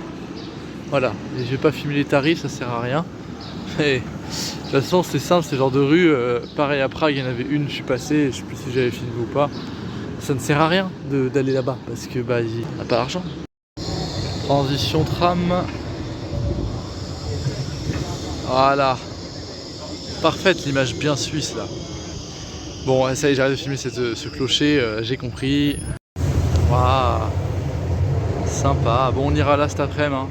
Voilà, et je vais pas filmer les tarifs, ça sert à rien. Mais de toute façon c'est simple, c'est le genre de rue, pareil à Prague il y en avait une, je suis passé, je sais plus si j'avais filmé ou pas. Ça ne sert à rien d'aller là-bas parce que bah il n'a pas d'argent. Transition tram. Voilà. Parfaite l'image bien suisse là. Bon ça y est, j'arrête de filmer ce clocher, j'ai compris. Waouh. Sympa. Bon on ira là cet après-midi. Hein.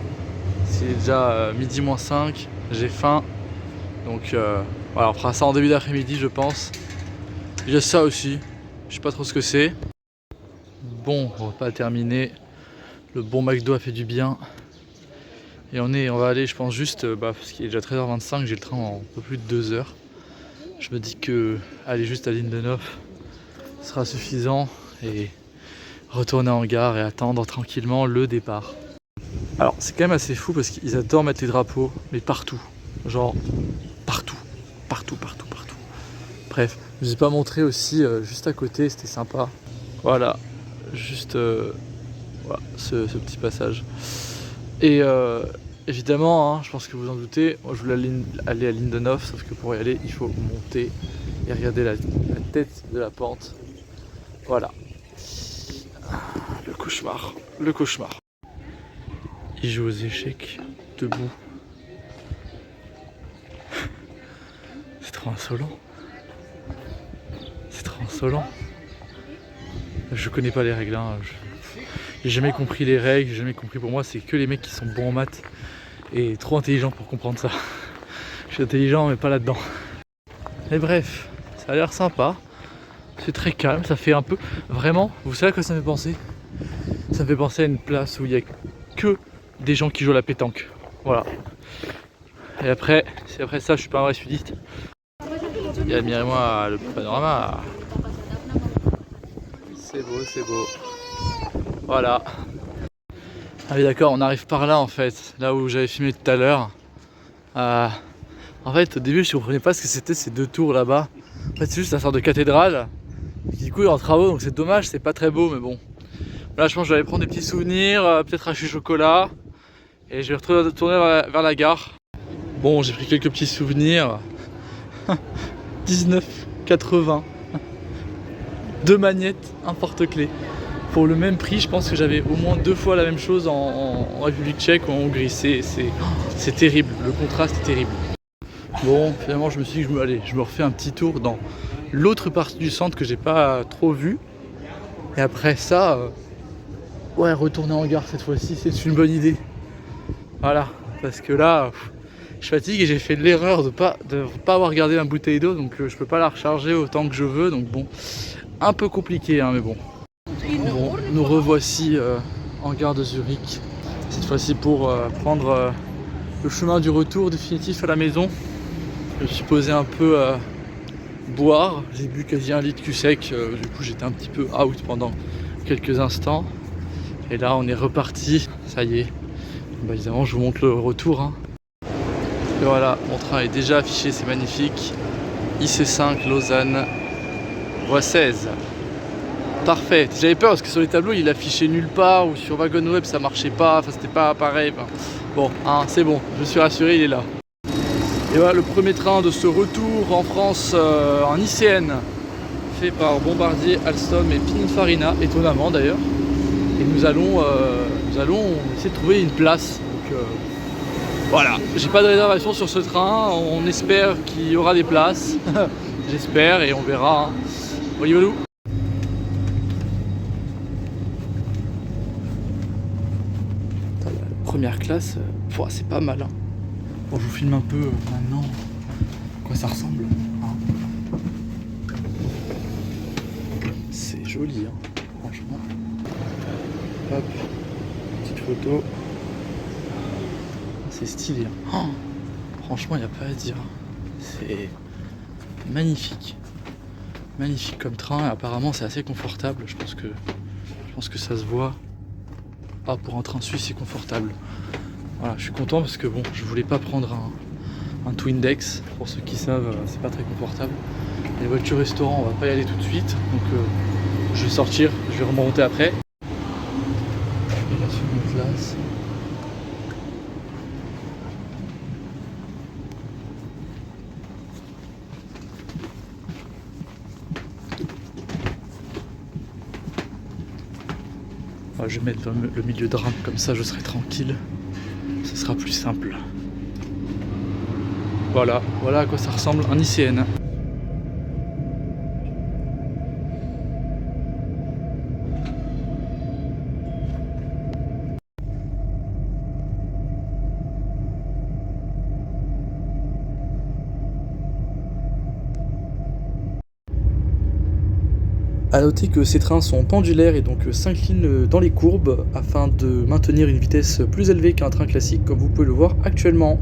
C'est déjà midi moins 5, j'ai faim. Donc voilà, on fera ça en début d'après-midi je pense. Il y a ça aussi, je sais pas trop ce que c'est. Bon, repas terminé. Le bon McDo a fait du bien. Et on va aller je pense juste, parce qu'il est déjà 13h25, j'ai le train en un peu plus de 2 heures. Je me dis que aller juste à Lindenhof sera suffisant et retourner en gare et attendre tranquillement le départ. Alors c'est quand même assez fou parce qu'ils adorent mettre les drapeaux, mais partout. Genre partout. Bref, je vous ai pas montré aussi juste à côté, c'était sympa. Voilà, juste voilà, ce petit passage. Et évidemment, hein, je pense que vous en doutez, moi je voulais aller à Lindenhof, sauf que pour y aller, il faut monter et regarder la tête de la pente. Voilà. Le cauchemar. Il joue aux échecs, debout. C'est trop insolent. Je connais pas les règles, hein. J'ai jamais compris les règles, j'ai jamais compris. Pour moi, c'est que les mecs qui sont bons en maths et trop intelligents pour comprendre ça. Je suis intelligent, mais pas là-dedans. Mais bref, ça a l'air sympa. C'est très calme, ça fait un peu... Vraiment, vous savez à quoi ça me fait penser? Ça me fait penser à une place où il n'y a que des gens qui jouent à la pétanque. Voilà. Et après, si après ça, je suis pas un vrai sudiste. Et admirez-moi le panorama. C'est beau. Voilà. Ah oui d'accord, on arrive par là en fait, là où j'avais filmé tout à l'heure. En fait au début je comprenais pas ce que c'était ces 2 tours là-bas. En fait c'est juste une sorte de cathédrale qui du coup est en travaux donc c'est dommage, c'est pas très beau mais bon. Là je pense que je vais aller prendre des petits souvenirs, peut-être acheter chocolat et je vais retourner vers la gare. Bon j'ai pris quelques petits souvenirs. 19,80. 2 magnettes, un porte-clés. Pour le même prix, je pense que j'avais au moins 2 fois la même chose en République tchèque ou en Hongrie. C'est terrible, le contraste est terrible. Bon, finalement, je me suis dit que je me refais un petit tour dans l'autre partie du centre que j'ai pas trop vu. Et après ça, ouais, retourner en gare cette fois-ci, c'est une bonne idée. Voilà, parce que là, je fatigue et j'ai fait l'erreur de pas avoir gardé ma bouteille d'eau, donc je peux pas la recharger autant que je veux. Donc bon, un peu compliqué, hein, mais bon. Bon, nous revoici en gare de Zurich, cette fois-ci pour prendre le chemin du retour définitif à la maison. Je me suis posé un peu boire, j'ai bu quasi 1 litre cul sec, du coup j'étais un petit peu out pendant quelques instants. Et là on est reparti, ça y est. Bah, évidemment je vous montre le retour. Hein. Et voilà, mon train est déjà affiché, c'est magnifique. IC5 Lausanne, voie 16. Parfait, j'avais peur parce que sur les tableaux il affichait nulle part ou sur WagonWeb ça marchait pas, enfin c'était pas pareil. Enfin, bon, hein, c'est bon, je suis rassuré, il est là. Et voilà le premier train de ce retour en France en ICN, fait par Bombardier, Alstom et Pininfarina, étonnamment d'ailleurs. Et nous allons essayer de trouver une place. Donc, voilà, j'ai pas de réservation sur ce train, on espère qu'il y aura des places. J'espère et on verra. Voyez-vous. Première classe, c'est pas mal. Hein. Bon, je vous filme un peu maintenant à quoi ça ressemble. Hein. C'est joli, hein, franchement. Hop, petite photo. C'est stylé. Hein. Oh, franchement, il n'y a pas à dire. C'est magnifique. Magnifique comme train. Et apparemment, c'est assez confortable. Je pense que ça se voit. Ah, pour un train suisse, c'est confortable. Voilà, je suis content parce que bon, je voulais pas prendre un Twindex. Pour ceux qui savent, c'est pas très confortable. Les voitures restaurants, on va pas y aller tout de suite. Donc je vais sortir, je vais remonter après. Et la seconde classe. Je vais mettre dans le milieu de rame, comme ça je serai tranquille. Ce sera plus simple. Voilà à quoi ça ressemble un ICN. A noter que ces trains sont pendulaires et donc s'inclinent dans les courbes afin de maintenir une vitesse plus élevée qu'un train classique comme vous pouvez le voir actuellement.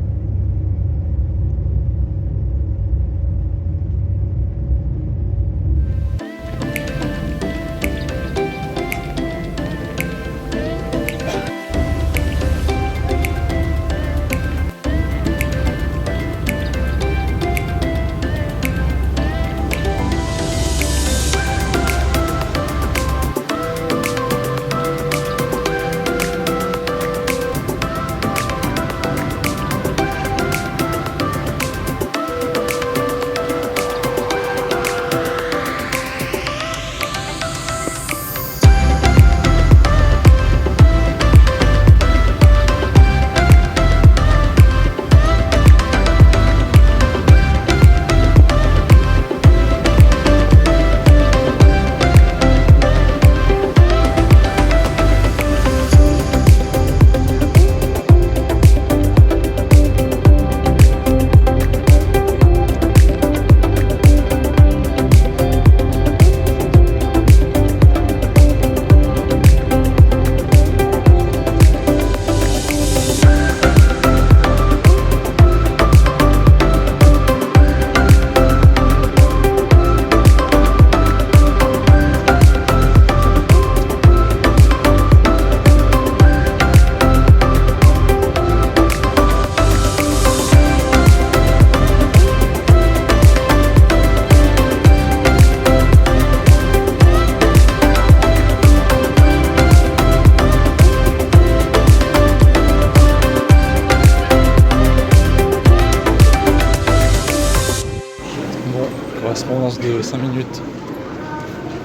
Correspondance de 5 minutes,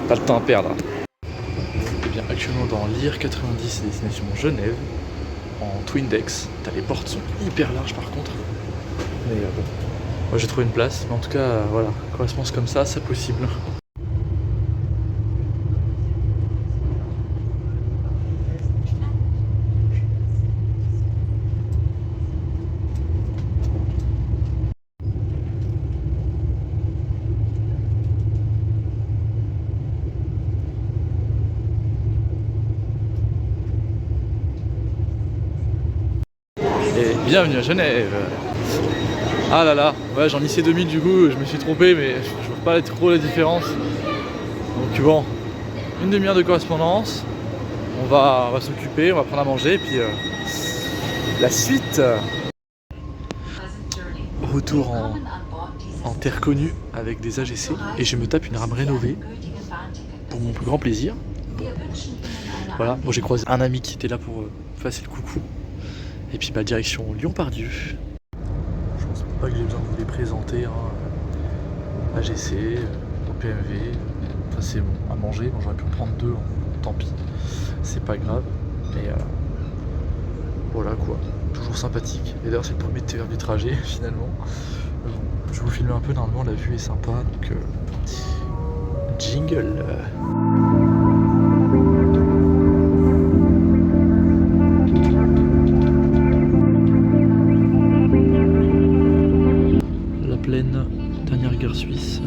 pas de temps à perdre. Et bien actuellement dans l'IR 90 destination Genève en Twindex. Les portes sont hyper larges par contre, mais bon, moi j'ai trouvé une place, mais en tout cas voilà, correspondance comme ça c'est possible. Et bienvenue à Genève. Ah là là, ouais, j'en lycée 2000 du coup, je me suis trompé mais je vois pas trop la différence. Donc bon, une demi-heure de correspondance, on va s'occuper, on va prendre à manger et puis la suite. Retour en terre connue avec des AGC et je me tape une rame rénovée pour mon plus grand plaisir. Voilà, bon j'ai croisé un ami qui était là pour passer le coucou. Et puis bah, direction Lyon-Pardieu. Je pense pas que j'ai besoin de vous les présenter. Hein. AGC, PMV, enfin c'est bon à manger. Bon, j'aurais pu en prendre deux, tant pis. C'est pas grave. Mais voilà quoi. Toujours sympathique. Et d'ailleurs c'est le premier TER du trajet finalement. Bon, je vous filme un peu, normalement la vue est sympa. Donc jingle. Dernière gare suisse.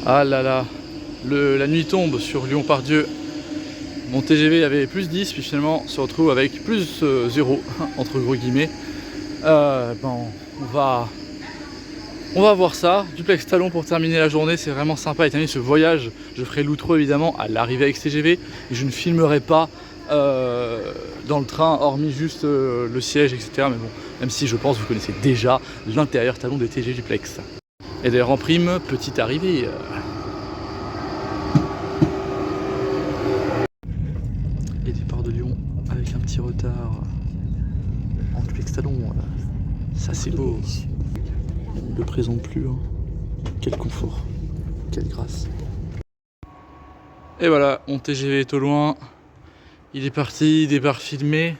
Ah là là, la nuit tombe sur Lyon-Pardieu. Mon TGV avait plus 10, puis finalement se retrouve avec plus 0, entre gros guillemets. On va voir ça. Duplex Talon pour terminer la journée, c'est vraiment sympa. Et terminer ce voyage, je ferai l'outro évidemment à l'arrivée avec TGV. Et je ne filmerai pas dans le train, hormis juste le siège, etc. Mais bon, même si je pense que vous connaissez déjà l'intérieur talon des TGV Duplex. Et d'ailleurs en prime, petite arrivée. petit retard en duplex talon. Ça c'est beau. Il ne le présente plus. Hein. Quel confort. Quelle grâce. Et voilà, mon TGV est au loin. Il est parti, départ filmé.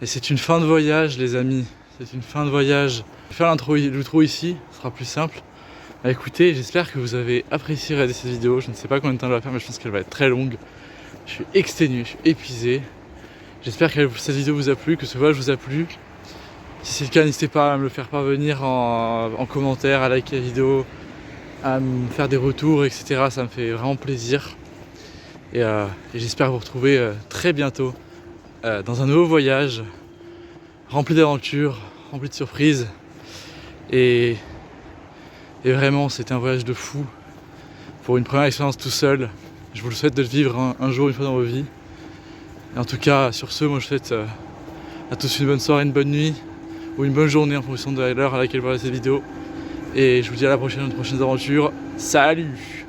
Et c'est une fin de voyage les amis. C'est une fin de voyage. Je vais faire l'outro ici, ce sera plus simple. Bah, écoutez, j'espère que vous avez apprécié regarder cette vidéo. Je ne sais pas combien de temps elle va faire, mais je pense qu'elle va être très longue. Je suis exténué, je suis épuisé. J'espère que cette vidéo vous a plu, que ce voyage vous a plu. Si c'est le cas, n'hésitez pas à me le faire parvenir en commentaire, à liker la vidéo, à me faire des retours, etc. Ça me fait vraiment plaisir. Et j'espère vous retrouver très bientôt dans un nouveau voyage rempli d'aventures, rempli de surprises. Et vraiment, c'était un voyage de fou. Pour une première expérience tout seul. Je vous le souhaite de le vivre un jour, une fois dans vos vies. Et en tout cas, sur ce, moi je souhaite à tous une bonne soirée, une bonne nuit ou une bonne journée en fonction de l'heure à laquelle vous regardez cette vidéo. Et je vous dis à la prochaine, aux prochaines aventures. Salut!